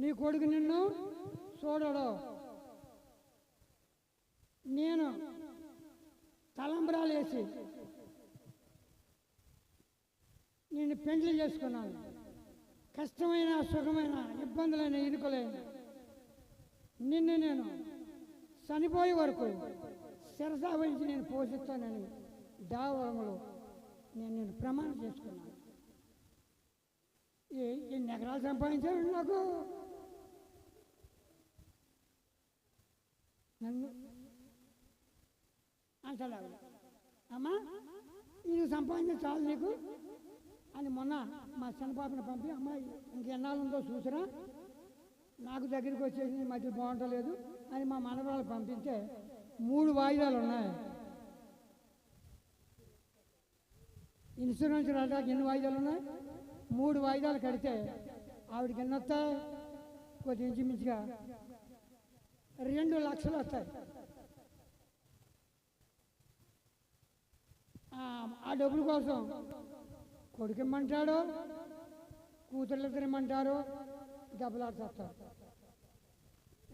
నీ కొడుకు నిన్ను చూడడు, నేను తలంబ్రాలు వేసి నేను పెండ్లి చేసుకున్నాను. కష్టమైన సుఖమైన ఇబ్బందులైన ఇరుకులైన నిన్ను నేను చనిపోయే వరకు శిరసా వహించి నేను పోషిస్తానని దావరములు నేను ప్రమాణం చేసుకున్నాను. ఎన్ని ఎకరాలు సంపాదించాడు నాకు? నన్ను అంటాడు అమ్మా, ఇది సంపాదించే చాలు నీకు అని మొన్న మా చిన్నపాపను పంపి, అమ్మాయి ఇంకెన్నాళ్ళు ఉందో చూసిరా, నాకు దగ్గరికి వచ్చేసి ఈ మధ్య బాగుంటలేదు అని మా మనవరాలు పంపిస్తే 3 వాయిదాలు ఉన్నాయి. ఇన్సూరెన్స్ రావడానికి ఎన్ని వాయిదాలు ఉన్నాయి? 3 వాయిదాలు కడితే ఆవిడకి ఎన్ని వస్తాయి? కొద్ది ఇంచుమించుగా 2 లక్షలు వస్తాయి. ఆ డబ్బుల కోసం కొడుకు ఇమ్మంటాడు, కూతుర్లు ఇద్దరు ఇమ్మంటారు, దెబ్బలాడుతారు.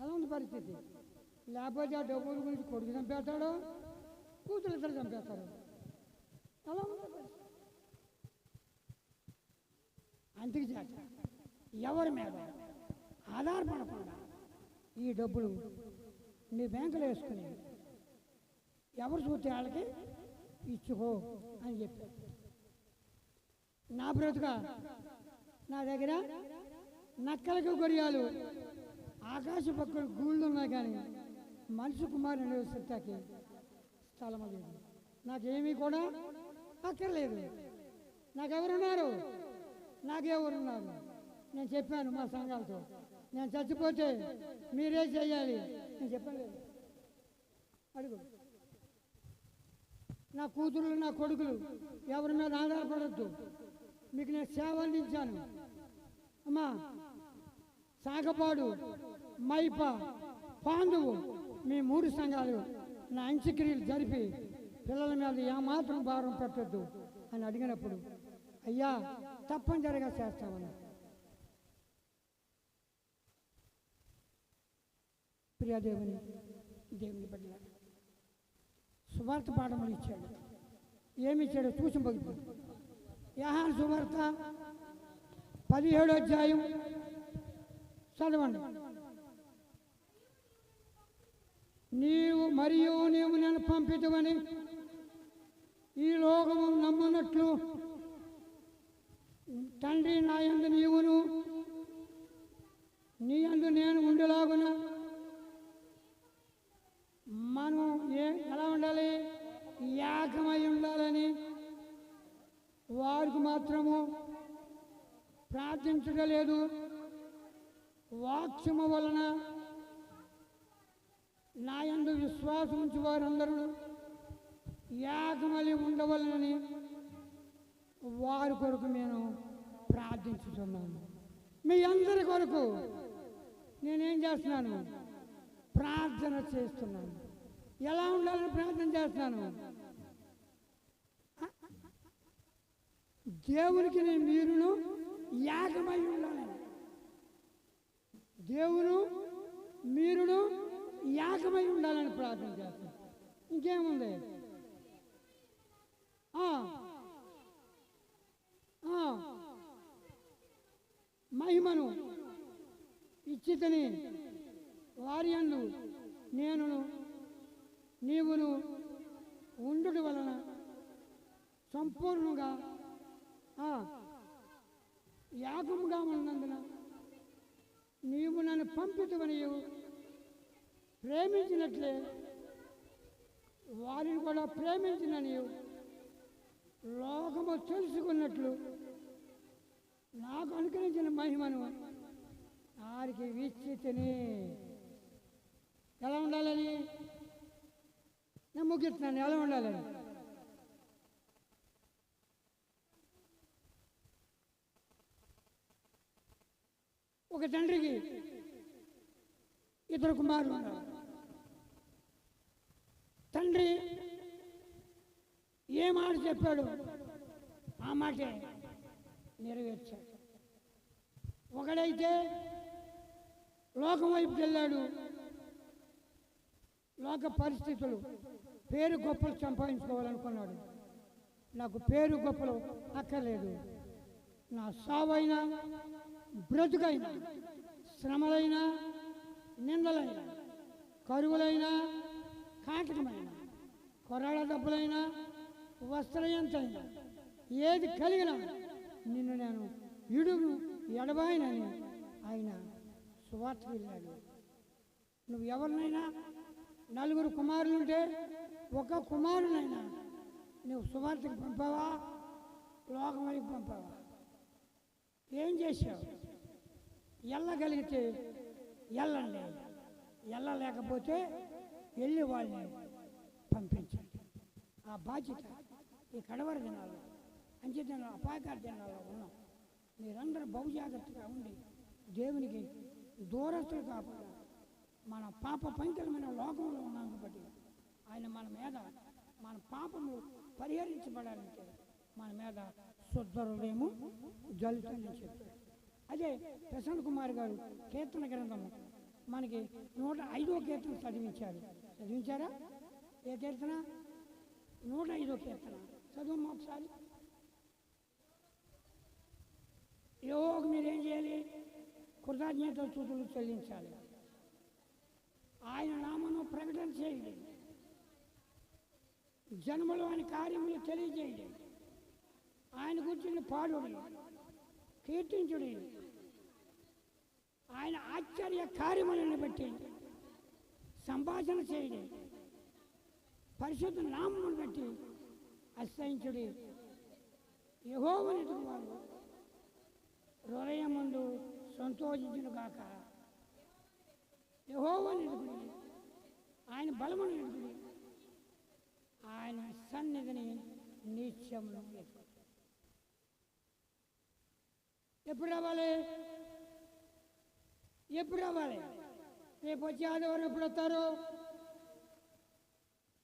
ఎలా ఉంది పరిస్థితి? లేకపోతే ఆ డబ్బుల గురించి కొడుకు చంపేస్తాడు, కూతురు ఇద్దరు చంపేస్తారు. ఎలా ఉంది పరిస్థితి? అందుకు చేత ఎవరి మీద ఆధారపడకుండా ఈ డబ్బులు నీ బ్యాంకులో వేసుకుని ఎవరు చూస్తే వాళ్ళకి ఇచ్చుకో అని చెప్పారు. నా బ్రతుక నా దగ్గర నక్కలకు గొరియాలు ఆకాశ పక్కన గూళ్ళు ఉన్నాయి, కానీ మనిషి కుమారుని నివసిస్తాకి స్థలం లేదు. నాకేమీ కూడా అక్కర్లేదు. నాకెవరున్నారు? నాకెవరున్నారు? నేను చెప్పాను మా సంఘాలతో, నేను చచ్చిపోతే మీరే చేయాలి నేను చెప్పలేదు. అడుగు. నా కూతురు నా కొడుకులు ఎవరి మీద ఆధారపడద్దు. మీకు నేను సేవ అందించాను. అమ్మా, సాగపాడు, మైప, పాండువు మీ 3 సంఘాలు నా అంత్యక్రియలు జరిపి పిల్లల మీద ఏమాత్రం భారం పెట్టద్దు అని అడిగినప్పుడు, అయ్యా తప్పనిసరిగా చేస్తామన్నా. ప్రియదేవుని దేవుని బిడ్డలారా, సువార్త పాఠములు ఇచ్చాడు. ఏమి ఇచ్చాడో చూసి భక్తుడు. యోహాను సువార్త 17వ అధ్యాయం చదవండి. నీవు నేను పంపితవని ఈ లోకము నమ్మనట్లు తండ్రి నా యందు నీవును నీ యందు నేను ఉండేలాగున మనం ఎలా ఉండాలి? ప్రార్థించడలేదు, వాక్యము వలన నా యందు విశ్వాసం ఉంచి వారందరూ ఏకమలి ఉండవలనని వారి కొరకు నేను ప్రార్థించుతున్నాను. మీ అందరి కొరకు నేనేం చేస్తున్నాను? ప్రార్థన చేస్తున్నాను. ఎలా ఉండాలని ప్రార్థన చేస్తున్నాను? దేవునికి మీరును ఏకమై ఉండాలని. దేవుడు మీరును ఏకమై ఉండాలని ప్రార్థన చేస్తాను. ఇంకేముంది? మహిమను ఇచ్చితని వారి యందు నేనును నీవును ఉండుట వలన సంపూర్ణంగా యాగముగా ఉన్నందున నీవు నన్ను పంపితవనియు ప్రేమించినట్లే వారిని కూడా ప్రేమించిననియు లోకము తెలుసుకున్నట్లు నాకు అనుకరించిన మహిమను వారికి వీక్షితని. ఎలా ఉండాలని నేను ముగిస్తున్నాను. ఎలా ఉండాలని? ఒక తండ్రికి ఇద్దరు కుమారులు ఉన్నారు. తండ్రి ఏ మాట చెప్పాడు ఆ మాటే నెరవేర్చాడు. ఒకడైతే లోకం వైపు వెళ్ళాడు. లోక పరిస్థితులు, పేరు గొప్పలు సంపాదించుకోవాలనుకున్నాడు. నాకు పేరు గొప్పలు అక్కర్లేదు, నా సావైనా బ్రతుకైనా శ్రమలైనా నిందలైనా కరువులైనా కాటకమైన కొరాడ దెబ్బలైనా వస్త్రయంతైనా ఏది కలిగినా నిన్ను నేను ఇడుగు ఎడబాయినని ఆయన సువార్త వెళ్ళాడు. నువ్వు ఎవరినైనా నలుగురు కుమారులుంటే ఒక కుమారునైనా నువ్వు సువార్తకు పంపావా? లోకం వైపు పంపావా? ఏం చేశావు? వెళ్ళగలిగితే వెళ్ళండి, వెళ్ళలేకపోతే వెళ్ళి వాళ్ళని పంపించండి. ఆ బాధ్యత ఈ కడవర దినాల్లో, అంచెదినాలు, అపాయకార దినాల్లో ఉన్నాం. మీరందరూ బహుజాగ్రత్తగా ఉండి దేవునికి దూరస్తులు కాకుండా మన పాప పంకలమైన లోకంలో ఉన్నాం కాబట్టి ఆయన మన మీద మన పాపము పరిహరించబడాలంటే మన మీద శుద్ధ హృదయము జలుతుందని చెప్పారు. అదే ప్రసన్న కుమార్ గారు కీర్తన గ్రంథము మనకి 105వ కీర్తన చదివించారా? ఏ కీర్తన? 105వ కీర్తన చదువు ఒకసారి. యోగ మీరేం చేయాలి? కృతజ్ఞతాస్తుతులు చెల్లించాలి. ఆయన నామను ప్రకటన చేయండి. జన్మలో ఆయన కార్యములు తెలియజేయండి. ఆయన గురించి పాడుడి, కీర్తించుడి. ఆయన ఆశ్చర్య కార్యములను బట్టి సంభాషణ చేయండి. పరిశుద్ధ నామమును బట్టి అసహించుడి. యెహోవాను వారు హృదయమందు సంతోషించును గాక. యెహోవాను ఎదుగుడి, ఆయన బలమును ఎదుగుడి, ఆయన సన్నిధిని నిత్యమును ఎదుగుడి. ఎప్పుడు రావాలి? ఎప్పుడు రావాలి? రేపు వచ్చే ఆదివారం ఎప్పుడు వస్తారు?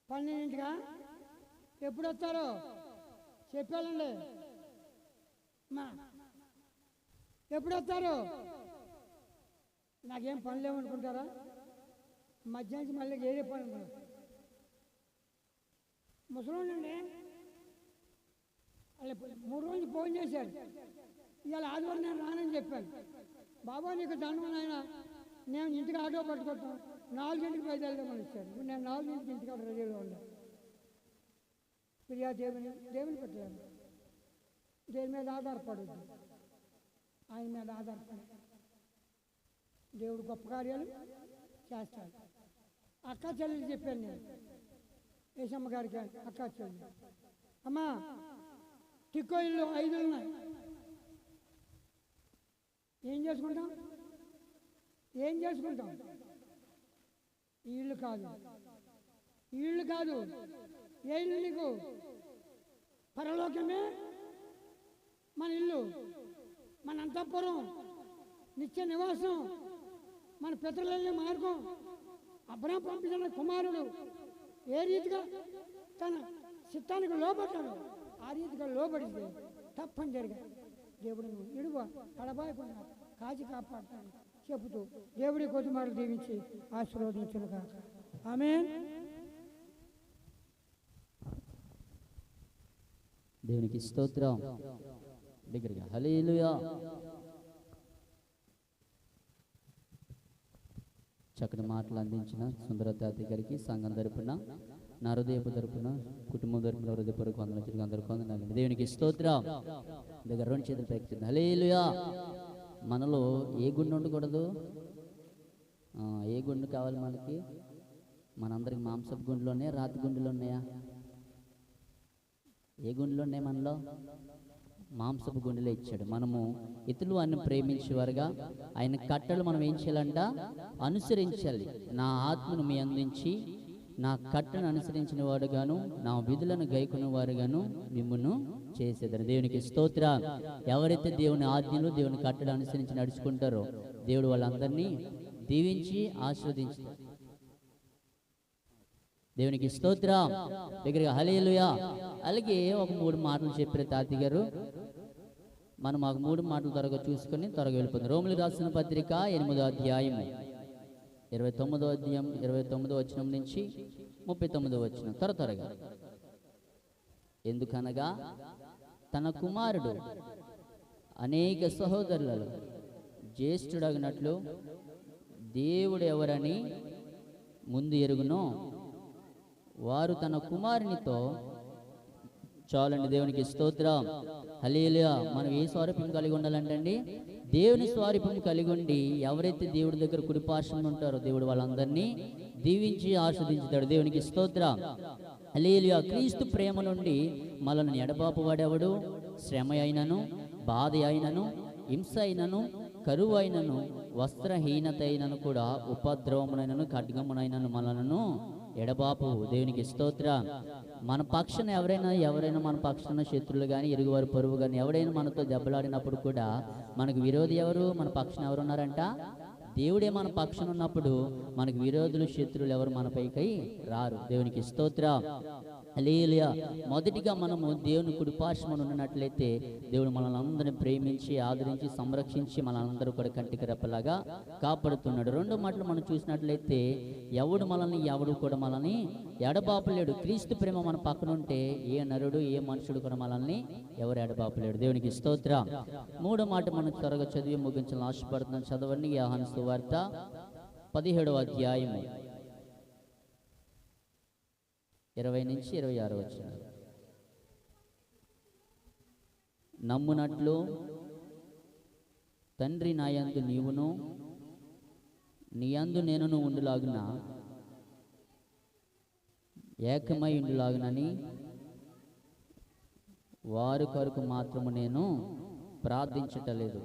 12ంటిగా ఎప్పుడు వస్తారో చెప్పాలండి. మా ఎప్పుడు వస్తారు? నాకేం పని లేవనుకుంటారా? మధ్యాహ్నం మళ్ళీ ఏదే పని అనుకున్నారు. ముసలోండి వాళ్ళు 3 రోజులు ఫోన్ చేశారు. ఇవాళ ఆదివారం నేను రానని చెప్పాను. బాబా నీకు దండం ఆయన, నేను ఇంటికి ఆటో పట్టుకుంటాం, 4ంటికి బయలుదేరమని ఇచ్చాను. ఇప్పుడు నేను 4ంటికి ఇంటికాడ రెడీగా ఉన్నాను. ప్రియా దేవుని పెట్టలేను. దేని మీద ఆధారపడద్దు, ఆయన మీద ఆధారపడి దేవుడు గొప్ప కార్యాలు చేస్తాడు. అక్క చెల్లెలు చెప్పాను నేను, యేసమ్మ గారికి అక్క చెల్లెలు, అమ్మా టిక్కో ఇల్లు 5 ఉన్నాయి, ఏం చేసుకుంటాం? ఏం చేసుకుంటాం? ఈ ఇల్లు కాదు, ఈ ఇల్లు కాదు. ఏ ఇల్లు నీకు? పరలోకమే మన ఇల్లు, మన అంతఃపురం, నిత్య నివాసం, మన పితరుల మార్గం. అబ్రహాం పంపించిన కుమారుడు ఏ రీతిగా తన చిత్తానికి లోబడ్డాడు, ఆ రీతిగా లోబడితే తప్పనిసరిగా దేవుడు నువ్వు ఇడువ కడబాయకుండా కాచి కాపాడతాను చెబుతూ దేవుడి కొద్ది మాటలు దీవించి ఆశీర్వదించును కాక. ఆమేన్. దేవునికి స్తోత్రం. దగ్గరగా హల్లెలూయా. చక్కటి మాటలు అందించిన సుందరతాతి గారికి సంఘం తరపున, నా హృదయపు తరపున, కుటుంబం తరపున హృదయపూర్వక వందనాలు అందరికీ వందనాలు. దేవునికి స్తోత్రం. దగ్గర రెండు చేతులు పైకి హల్లెలూయా. మనలో ఏ గుండె ఉండకూడదు? ఏ గుండె కావాలి మనకి? మనందరికి మాంసపు గుండెలోనే, రాతి గుండెలు ఉన్నాయా? ఏ గుండెలు ఉన్నాయి మనలో? మాంసపు గుండెలే ఇచ్చాడు. మనము ఇతరులు ఆయన ప్రేమించేవారుగా ఆయన కట్టలు మనం ఏం చేయాలంట? అనుసరించాలి. నా ఆత్మను మీ అందించి నా కట్టను అనుసరించిన వాడుగాను, నా విధులను గైకున్న వారుగాను మిమ్మును చేసేదని. దేవునికి స్తోత్రం. ఎవరైతే దేవుని ఆజ్ఞలు, దేవుని కట్టలు అనుసరించి నడుచుకుంటారో దేవుడు వాళ్ళందరినీ దీవించి ఆశీర్వదించుతారు. దేవునికి స్తోత్రం. దగ్గరగా హల్లెలూయా. అలాగే ఒక 3 మాటలు చెప్పారు తాతి గారు. మనం మాకు 3 మాటలు త్వరగా చూసుకొని త్వరగా వెళ్ళిపోతుంది. రోమిలికి రాసిన పత్రిక 8వ అధ్యాయము 29వ అధ్యాయం 29వ వచనం నుంచి 39వ వచనం త్వరగా. ఎందుకనగా తన కుమారుడు అనేక సహోదరులలో జ్యేష్ఠుడగినట్లు దేవుడు ఎవరని ముందు ఎరుగునో వారు తన కుమారునితో చాలండి. దేవునికి స్తోత్రం. హల్లెలూయా. మనం ఏ స్వరూపం కలిగి ఉండాలంటండి? దేవుని స్వరూపం కలిగి ఉండి ఎవరైతే దేవుడి దగ్గర కుడిపార్శ్వన ఉంటారో దేవుడు వాళ్ళందరినీ దీవించి ఆశీర్వదించుతాడు. దేవునికి స్తోత్రం. హల్లెలూయా. క్రీస్తు ప్రేమ నుండి మనల్ని ఎడబాపు వాడెవడు? శ్రమ అయినను, బాధ అయినను, హింస అయినను, కరువు అయినను, వస్త్రహీనత అయినను కూడా, ఉపద్రవమునైనను ఖడ్గమునైనను మనలను ఎడబాపు. దేవునికి స్తోత్రం. మన పక్షాన ఎవరైనా మన పక్షాన శత్రువులు కానీ, ఇరుగువారు, పొరుగు కానీ ఎవరైనా మనతో దెబ్బలాడినప్పుడు కూడా మనకు విరోధి ఎవరు? మన పక్షాన ఎవరు ఉన్నారంట? దేవుడే మన పక్షాన ఉన్నప్పుడు మనకు విరోధులు, శత్రువులు ఎవరు మనపైకి రారు. దేవునికి స్తోత్రం. హల్లెలూయా. మొదటిగా మనము దేవుని కుడిపార్శ్వమున ఉన్నట్లయితే దేవుడు మనల్ని అందరినీ ప్రేమించి, ఆదరించి, సంరక్షించి మనందరూ కూడా కంటికి రెప్పలాగా కాపాడుతున్నాడు. 2 మాటలు మనం చూసినట్లయితే ఎవడు కూడా మనల్ని ఎడబాపలేడు. క్రీస్తు ప్రేమ మన పక్కన ఉంటే ఏ నరుడు, ఏ మనుషుడు కూడా మనల్ని ఎవరు ఎడబాపలేడు. దేవునికి స్తోత్రం. 3వ మాట మనం త్వరగా చదివి ముగించాలని ఆశపడుతున్నాం. చదవండి. యోహాను సువార్త 17వ అధ్యాయము 20 నుంచి 26 వచనాలు. నమ్మునట్లు తండ్రి నాయందు నీవును, నీయందు నేనును ఉండులాగున ఏకమై ఉండులాగునని వారి కొరకు మాత్రము నేను ప్రార్థించటలేదు.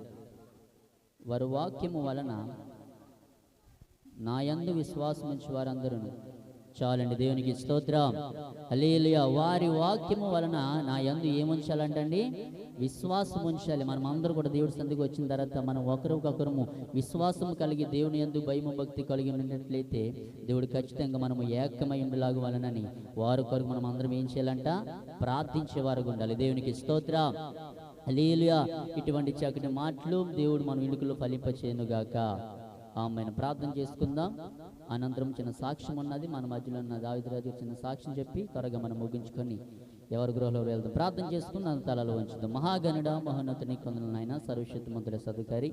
వారి వాక్యము వలన నాయందు విశ్వాసం ఉంచి వారందరూ చాలండి. దేవునికి స్తోత్రం. హల్లెలూయా. వారి వాక్యము వలన నా యందు ఏముంచాలంటండి? విశ్వాసం ఉంచాలి. మనం అందరూ కూడా దేవుడి సందుకు వచ్చిన తర్వాత మనం ఒకరికొకరము విశ్వాసం కలిగి దేవుని యందు భయము, భక్తి కలిగి ఉన్నట్లయితే దేవుడు ఖచ్చితంగా మనము ఏకమై ఉండలాగు వలనని వారి కొరకు మనం అందరం ఏం చేయాలంట? ప్రార్థించేవారుగా ఉండాలి. దేవునికి స్తోత్రం. హల్లెలూయా. ఇటువంటి చక్కటి మాటలు దేవుడు మన ఇళ్ళకులో ఫలింపచేయునుగాక. ఆమెను ప్రార్థన చేసుకుందాం. అనంతరం చిన్న సాక్ష్యం ఉన్నది మన మధ్యలో ఉన్న దావీదురాజు చిన్న సాక్ష్యం చెప్పి త్వరగా మనం ముగించుకొని ఎవరి గృహంలో వెళ్దాం. ప్రార్థన చేసుకుని నన్ను తలలో ఉంచుదాం. మహాగణుడ, మహోన్నతుని కొందలనైనా సర్వశక్తిమంతుడ సదుకారి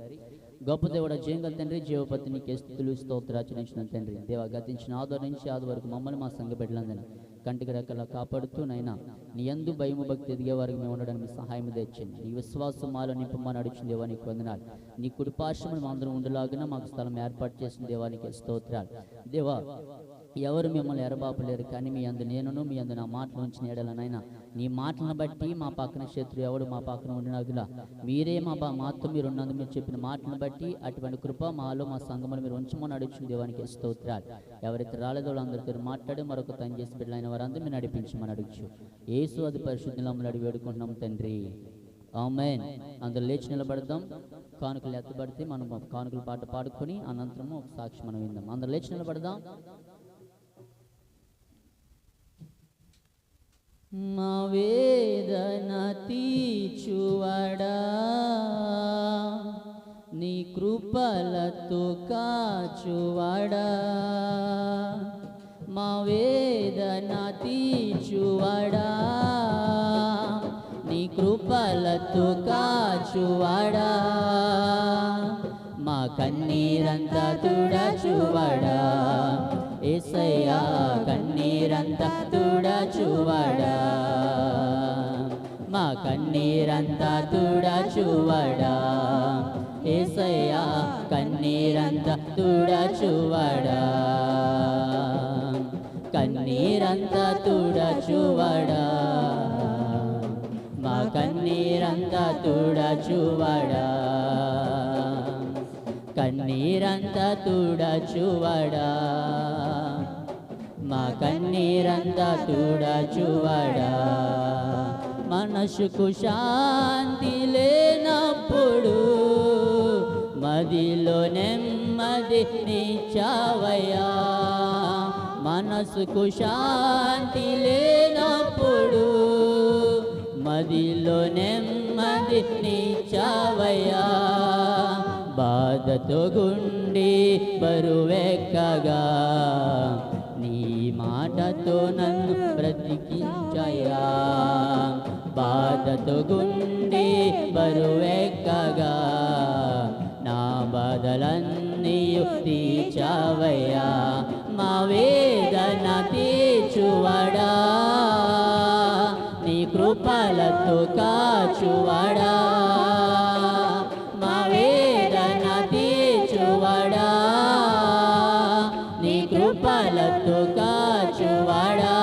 గొప్ప దేవుడ, జయంగల తండ్రి, జీవపతి నీకే స్తుతులు స్తోత్రాచరించిన తండ్రి, దేవ గతించిన ఆది నుంచి ఆది వరకు మమ్మల్ని మా సంఘ బిడ్డలందరినీ కంటికి రెక్కలా కాపాడుతూ నైనా నీ యందు భయము, భక్తి ఎదిగే వారికి మేము ఉండడానికి సహాయం తెచ్చింది. నీ విశ్వాసం మాలో నింపమని అడిచిన దేవా నీకు వందనాలు. నీ కుడిపార్శ్వమును అందరం ఉండలాగిన మాకు స్థలం ఏర్పాటు చేసిన దేవానికి స్తోత్రాలు. దేవా ఎవరు మిమ్మల్ని ఎరబాపలేరు, కానీ మీ అందు నేనును మీ అందు నా మాటలు ఉంచిన ఎడలనైనా నీ మాటలను బట్టి మా పక్కన శత్రు ఎవడు మా పక్కన ఉండినగులా మీరే మాతో మీరు ఉన్నందు మీరు చెప్పిన మాటలను బట్టి అటువంటి కృప మాలో మా సంఘములు మీరు ఉంచమని అడుగుచున్న దేవానికి స్తోత్రాలు. ఎవరైతే రాలేదో వాళ్ళందరితో మాట్లాడి మరొక తను చేసి బిడ్డలైన వారందరూ మీరు నడిపించమని అడుగుచు యేసు అది పరిశుద్ధులు అడిగి వేడుకుంటున్నాం తండ్రి, ఆమేన్. అందరూ లేచి నిలబడదాం. కానుకలు ఎత్తబడితే మనం కానుకల పాట పాడుకొని అనంతరము ఒక సాక్షి మనం విందాం. అందరూ లేచి నిలబడదాం. మా వేదన తీర్చువాడా నీ కృపలతో కాచువాడా, మా వేదన తీర్చువాడా నీ కృపలతో కాచువాడా, మా కన్నీరంతా తుడచువాడా యేసయ్యా, కన్నీరంతా తుడచువాడా, మా కన్నీరంతా తుడచువాడా యేసయ్యా, కన్నీరంతా తుడచువాడా, కన్నీరంతా తుడచువాడా, మా కన్నీరంతా తుడచువాడా, కన్నీరంతా తుడచువాడా, మా కన్నీరంతా తుడచువాడా, మనసుకు శాంతి లేనప్పుడు మదిలో నెమ్మది నిచ్చావయ్యా, మనసుకు శాంతి లేనప్పుడు మదిలో నెమ్మది నిచ్చావయ్యా, బాధతో గుండె బరువెక్కగా నీ మాటతో నన్ను బ్రతికించయ్యా, బాధతో గుండె బరువెక్కగా నా బాధలన్నీ తీర్చావయ్యా, మా వేదన తీర్చువాడా నీ కృపలతో కాచువాడా, మా వేదన తీర్చువాడా నీ కృపలతో కాచువాడా,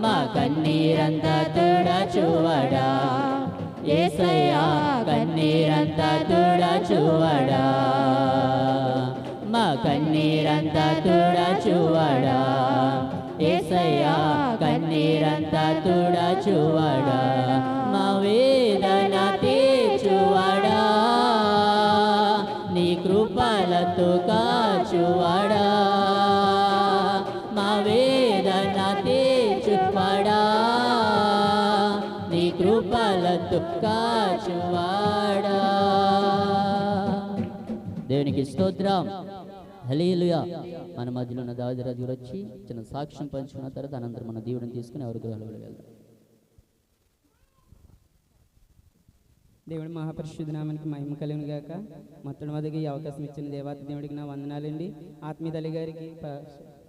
మా కన్నీరంతా తుడచువాడా యేసయ్యా, కన్నీరంతా తుడచువాడా, మా కన్నీరంతా తుడచువాడా యేసయ్యా, కన్నీరంతా తుడచువాడా, మా వేదన తీర్చువాడా నీ కృపలతో కాచువాడా, మా వేదన తీర్చువాడా నీ కృపలతో కాచువాడా. దేవునికి స్తోత్రం, హల్లెలూయా. మన మధ్యలో ఉన్న దావీదు గారు వచ్చి చిన్న సాక్ష్యం పంచుకున్న తర్వాత అనంతరం మన దేవుడిని తీసుకుని ఎవరికి వెళ్దాం. దేవుడి మహాపరిశుద్ధ నామానికి మహిమ కలుగును గాక. మొట్టమొదటిగా ఈ అవకాశం ఇచ్చిన దేవాతి దేవుడికి నా వందనాలండి. ఆత్మీయ తల్లి గారికి,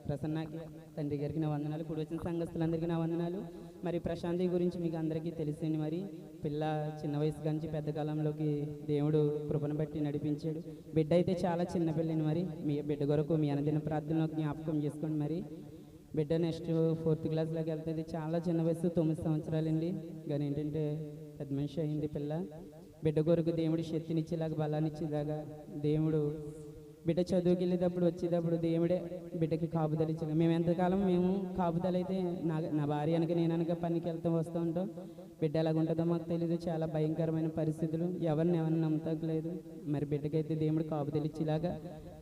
ప్రసన్నకి, తండ్రి గారికి నా వందనాలు, కూడి వచ్చిన సంఘస్థులందరికీ నా వందనాలు. మరి ప్రశాంతి గురించి మీకు అందరికీ తెలిసింది. మరి పిల్ల చిన్న వయసు నుంచి పెద్ద కాలంలోకి దేవుడు కృపను బట్టి నడిపించాడు. బిడ్డ అయితే చాలా చిన్న పిల్లని. మరి మీ బిడ్డ కొరకు మీ అనుదిన ప్రార్థనలో జ్ఞాపకం చేసుకోండి. మరి బిడ్డ నెక్స్ట్ 4th క్లాస్లోకి వెళ్తుంది. చాలా చిన్న వయసు, 9 సంవత్సరాలండి. కానీ ఏంటంటే పెద్ద మనిషి అయింది పిల్ల. బిడ్డ కొరకు దేవుడు శక్తినిచ్చేలాగా, బలాన్నిచ్చేలాగా దేవుడు బిడ్డ చదువుకి వెళ్ళేటప్పుడు వచ్చేటప్పుడు దేవుడే బిడ్డకి కాపుదల ఇచ్చాడు. మేము ఎంతకాలం కాపుదల అయితే నా భార్య అనక నేను అనక పనికి వెళ్తూ వస్తూ ఉంటాం. బిడ్డ ఎలాగుంటుందో మాకు తెలియదు. చాలా భయంకరమైన పరిస్థితులు, ఎవరిని నమ్మతలేదు. మరి బిడ్డకైతే దేవుడు కాపుదల ఇచ్చేలాగా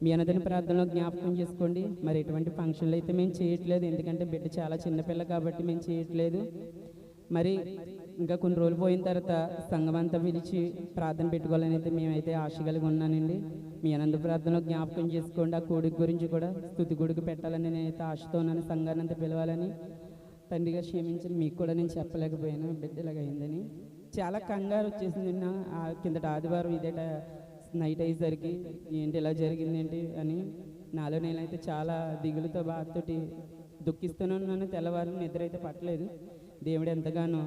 మీ అనుదిన ప్రార్థనలో జ్ఞాపకం చేసుకోండి. మరి ఎటువంటి ఫంక్షన్లు అయితే మేము చేయట్లేదు, ఎందుకంటే బిడ్డ చాలా చిన్నపిల్ల కాబట్టి మేము చేయట్లేదు. మరి ఇంకా కొన్ని రోజులు పోయిన తర్వాత సంఘం అంతా పిలిచి ప్రార్థన పెట్టుకోవాలని అయితే మేమైతే ఆశ కలిగి ఉన్నానండి. మీ అనంత ప్రార్థనలో జ్ఞాపకం చేసుకోండి. ఆ కూడికి గురించి కూడా స్తుతి గుడికి పెట్టాలని నేనైతే ఆశతో ఉన్నాను. సంఘాన్ని అంతా పిలవాలని. తండ్రిగా క్షమించి మీకు కూడా నేను చెప్పలేకపోయాను బిడ్డ ఇలాగైందని. చాలా కంగారు వచ్చేసింది. కిందట ఆదివారం ఇదేట నైట్ అయ్యేసరికి ఏంటి ఇలా జరిగిందేంటి అని నాలో నేనైతే చాలా దిగులుతో బాధతోటి దుఃఖిస్తూనే ఉన్నాను. తెల్లవారు నిద్ర అయితే పట్టలేదు. దేవుడు ఎంతగానో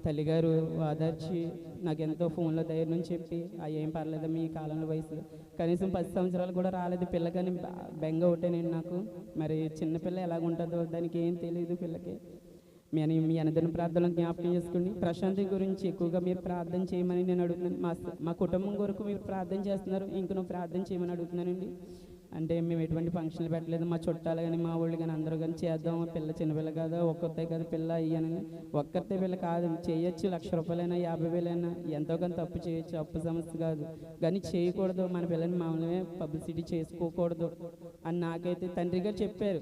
తల్లిగారు ఆదర్చి నాకు ఎంతో ఫోన్లో ధైర్యం చెప్పి ఏం పర్లేదమ్మా ఈ కాలంలో వయసు కనీసం 10 సంవత్సరాలు కూడా రాలేదు పిల్లకని బెంగ ఒకటేనండి నాకు. మరి చిన్నపిల్ల ఎలాగుంటుందో దానికి ఏం తెలియదు పిల్లకి. మీ అనుదిన ప్రార్థనలు జ్ఞాపకం చేసుకోండి. ప్రశాంతి గురించి ఎక్కువగా మీరు ప్రార్థన చేయమని నేను అడుగుతున్నాను. మా కుటుంబం కొరకు మీరు ప్రార్థన చేస్తున్నారు, ఇంక నువ్వు ప్రార్థన చేయమని అడుగుతున్నానండి. అంటే మేము ఎటువంటి ఫంక్షన్లు పెట్టలేదు, మా చుట్టాలు కానీ మా వాళ్ళు కానీ అందరూ కానీ చేద్దాం, పిల్ల చిన్నపిల్ల కాదు, ఒక్కతే కాదు పిల్ల అయ్యానని. ఒక్కతే పిల్ల కాదు, చేయొచ్చు, 1,00,000 రూపాయలైనా 50,000 ఎంతో కానీ తప్పు చేయొచ్చు, అప్పు సమస్య కాదు, కానీ చేయకూడదు. మన పిల్లని మామూలుగా పబ్లిసిటీ చేసుకోకూడదు అని నాకైతే తండ్రి గారు చెప్పారు,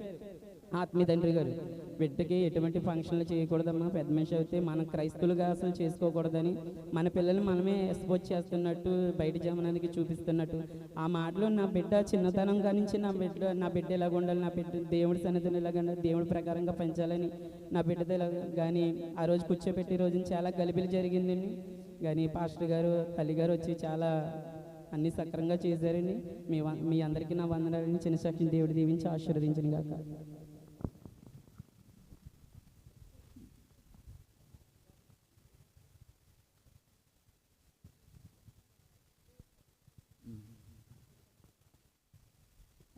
ఆత్మీయ తండ్రి గారు. బిడ్డకి ఎటువంటి ఫంక్షన్లు చేయకూడదమ్మా, పెద్ద మనిషి అయితే మనం క్రైస్తవులుగా అసలు చేసుకోకూడదని, మన పిల్లల్ని మనమే ఎక్స్పోజ్ చేస్తున్నట్టు, బయట జమనానికి చూపిస్తున్నట్టు. ఆ మాటలో నా బిడ్డ చిన్నతనం కానించి నా బిడ్డ ఎలాగ ఉండాలి, నా బిడ్డ దేవుడి సన్నిధిని ఎలాగ దేవుడి ప్రకారంగా పెంచాలని నా బిడ్డతో కానీ ఆ రోజు కూర్చోబెట్టి రోజున చాలా గలిబిలి జరిగిందండి. కానీ పాస్టర్ గారు తల్లిగారు వచ్చి చాలా అన్ని సక్రంగా చేశారండి. మీ అందరికీ నా వందనాలని చిన్న సాక్షిని దేవుడు దీవించి ఆశీర్వదించను గాక.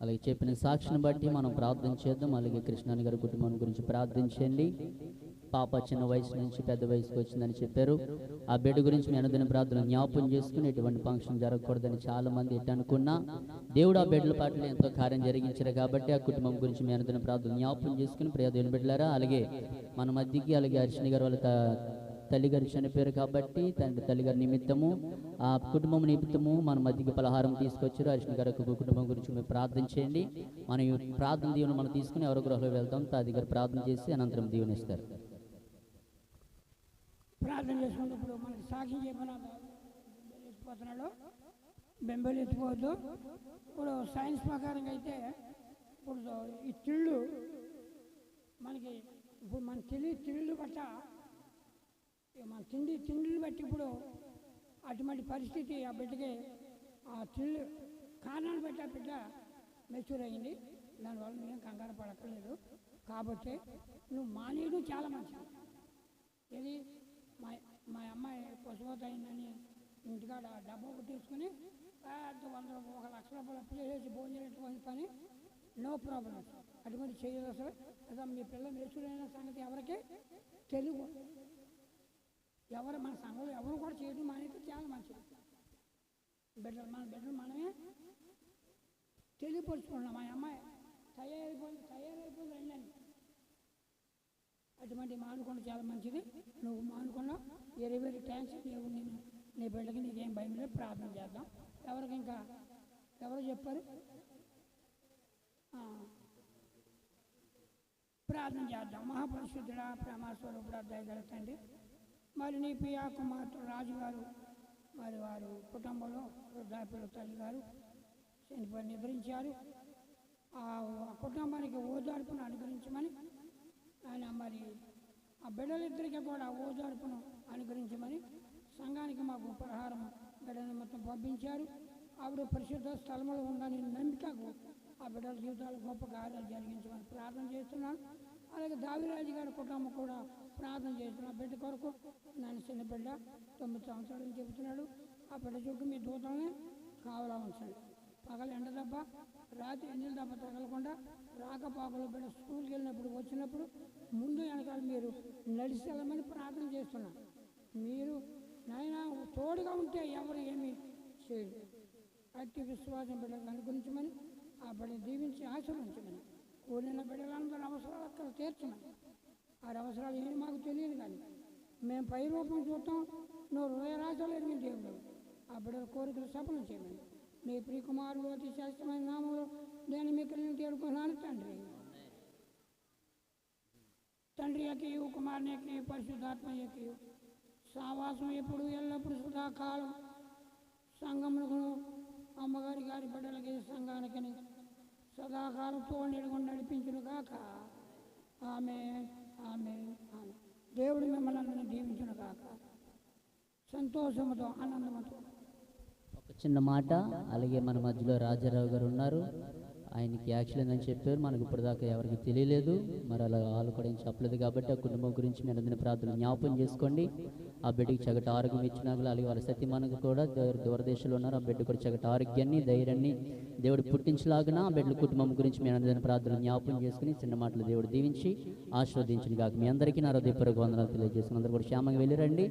అలాగే చెప్పిన సాక్షిని బట్టి మనం ప్రార్థన చేద్దాం. అలాగే కృష్ణాని గారి కుటుంబం గురించి ప్రార్థించండి. పాప చిన్న వయసు నుంచి పెద్ద వయసుకు వచ్చిందని చెప్పారు. ఆ బిడ్డ గురించి మీ అనుదిన ప్రార్థన జ్ఞాపకం చేసుకుని ఎటువంటి ఫంక్షన్ జరగకూడదని చాలా మంది ఎట్టు అనుకున్నా దేవుడు ఆ బిడ్డల పట్ల ఎంతో కార్యం జరిగించారు కాబట్టి ఆ కుటుంబం గురించి మీ అనుదిన ప్రార్థన జ్ఞాపకం చేసుకుని ప్రియదేవుని బిడ్డలారా. అలాగే మన మధ్యకి అలాగే హర్షిణి గారు వాళ్ళ తల్లిగారు చనిపోయారు కాబట్టి తల్లిగారి నిమిత్తము ఆ కుటుంబం నిమిత్తము మన మధ్యకి పలహారం తీసుకొచ్చారు. హర్షిణి గారి కుటుంబం గురించి మేము ప్రార్థన చేయండి. మన ఈ ప్రార్థన దీవెన మనం తీసుకుని ఎవరి గృహంలో వెళ్తాం, తాది గారు ప్రార్థన చేసి అనంతరం దీవెనిస్తారు. ప్రార్థన చేసుకున్నప్పుడు మనకి సాక్షి చెప్పిన ఎత్తిపోతున్నాడు, బెంబేలు ఎత్తిపోవద్దు. ఇప్పుడు సైన్స్ ప్రకారంగా అయితే ఇప్పుడు ఈ తిళ్ళు మనకి ఇప్పుడు మన తిళ్ళు బట్ట మన తిండిని బట్టి ఇప్పుడు అటువంటి పరిస్థితి ఆ బిడ్డకి ఆ తిళ్ళు కారణాలు బట్టి ఆ బిడ్డ మెచ్యూర్ అయ్యింది. దానివల్ల నువ్వేం కంగారు పడక్కర్లేదు. కాబట్టి నువ్వు మానేయడం చాలా మంచిది. ఇది మా అమ్మాయి పశువత అయిందని ఇంటికాడ డబ్బు ఒకటి తీసుకుని 1,00,000 రూపాయలు అప్పు చేసేసి భోజనం పని నో ప్రాబ్లం. అటువంటి చేయదు అసలు. కదా మీ పిల్ల మెచ్యూరైన సంగతి ఎవరికి తెలుగు మన సంఘంలో ఎవరు కూడా చేయడం మానేది చాలా మంచిది. మన బిడ్డలు మనమే తెలియపరుచుకున్నాం. మా అమ్మాయి తయారైపోయింది రండి అని. అటువంటి మానుకోండి చాలా మంచిది. నువ్వు మానుకున్నావు, వెరీ థ్యాంక్స్. నీ బిడ్డకి నీకేం భయం లేదు. ప్రార్థన చేద్దాం. ఎవరికి ఇంకా ఎవరు చెప్పారు? ప్రార్థన చేద్దాం. మహాపరిశుద్ధుడా, ప్రేమస్వరూపుడా, దయగల తండ్రి, మరి నీ ప్రియ కుమార్తె రాజు గారు మరి వారు కుటుంబంలో వృద్ధాప్యుల తల్లి గారు చనిపోయి నిద్రించారు. ఆ కుటుంబానికి ఓదార్పును అనుగ్రహించమని ఆయన మరి ఆ బిడ్డలిద్దరికీ కూడా ఓదార్పును అనుగ్రహించమని సంఘానికి మాకు ప్రహారం బిడ్డను మొత్తం పంపించారు. ఆవిడ పరిశుద్ధ స్థలంలో ఉందని నమ్మికకు ఆ బిడ్డల జీవితాలు గొప్ప కార్యాలు జరిగించమని ప్రార్థన చేస్తున్నాను. అలాగే దావిరాజు గారి కుటుంబం కూడా ప్రార్థన చేస్తున్నాను. బిడ్డ కొరకు నన్ను చిన్న బిడ్డ 9 సంవత్సరాలు చెబుతున్నాడు. ఆ బిడ్డ చుట్టూ మీ దూతల్ని కావలా ఉంచండి. పగలు ఎండ దెబ్బ, రాత్రి ఎన్నెల దెబ్బ తగలకుండా రాకపోకలు బిడ్డ స్కూల్కి వెళ్ళినప్పుడు వచ్చినప్పుడు ముందు వెనకాల మీరు నడిచి వెళ్ళమని ప్రార్థన చేస్తున్నాను. మీరు నాయన తోడుగా ఉంటే ఎవరు ఏమి చేయరు. అట్టి విశ్వాసం బిడ్డలకు అనుగ్రహించమని ఆ బిడ్డను దీవించి ఆశీర్వదించమని కోరిన బిడ్డలందరూ అవసరాలు అక్కడ తీర్చమని. ఆ అవసరాలు ఏమి మాకు తెలియదు, కానీ మేము పై రూపం చూస్తాం. నువ్వు హృదయరాశలేదు మీ దేవుడు. ఆ బిడ్డల కోరికలు సఫలం చేయమని నీ ప్రియకుమారుడు అతి శ్రేష్టమైన నామంలో నేను మీకు తేడుకున్నాను తండ్రి. తండ్రి యొక్క కుమారుని యొక్క పరిశుద్ధాత్మ యొక్క సావాసం ఎప్పుడు ఎల్లప్పుడు సదాకాలం సంఘములకు అమ్మగారి గారి బిడ్డలకి సంఘానికి సదాకాలంతో నిలుగుండి నడిపించును గాక. ఆమె ఆమె ఆమె. దేవుడు మిమ్మల్ని అందరినీ దీవించును గాక. సంతోషముతో ఆనందముతో ఒక చిన్న మాట. అలాగే మన మధ్యలో రాజారావు గారు ఉన్నారు. ఆయనకి యాక్సిడెంట్ అని చెప్పారు, మనకు ఇప్పటిదాకా ఎవరికి తెలియలేదు. మరి అలా వాళ్ళు కూడా ఏం చెప్పలేదు కాబట్టి ఆ కుటుంబం గురించి మీరు అందరినీ ప్రార్థన జ్ఞాపకం చేసుకోండి. ఆ బిడ్డకి చక్కటి ఆరోగ్యం ఇచ్చినాక అలాగే వాళ్ళ సతీ మనకు కూడా దూరదేశంలో ఉన్నారు. ఆ బిడ్డ కూడా చక్కటి ఆరోగ్యాన్ని ధైర్యాన్ని దేవుడు పుట్టించలాగిన ఆ బిడ్డల కుటుంబం గురించి మీరు అందరినీ ప్రార్థన జ్ఞాపకం చేసుకుని చిన్న మాటలు దేవుడు దీవించి ఆశీర్వదించిన కాక మీ అందరికీ నా హృదయపూర్వక వందనాలు తెలియజేసుకుని అందరూ కూడా క్షేమంగా వెళ్ళిరండి.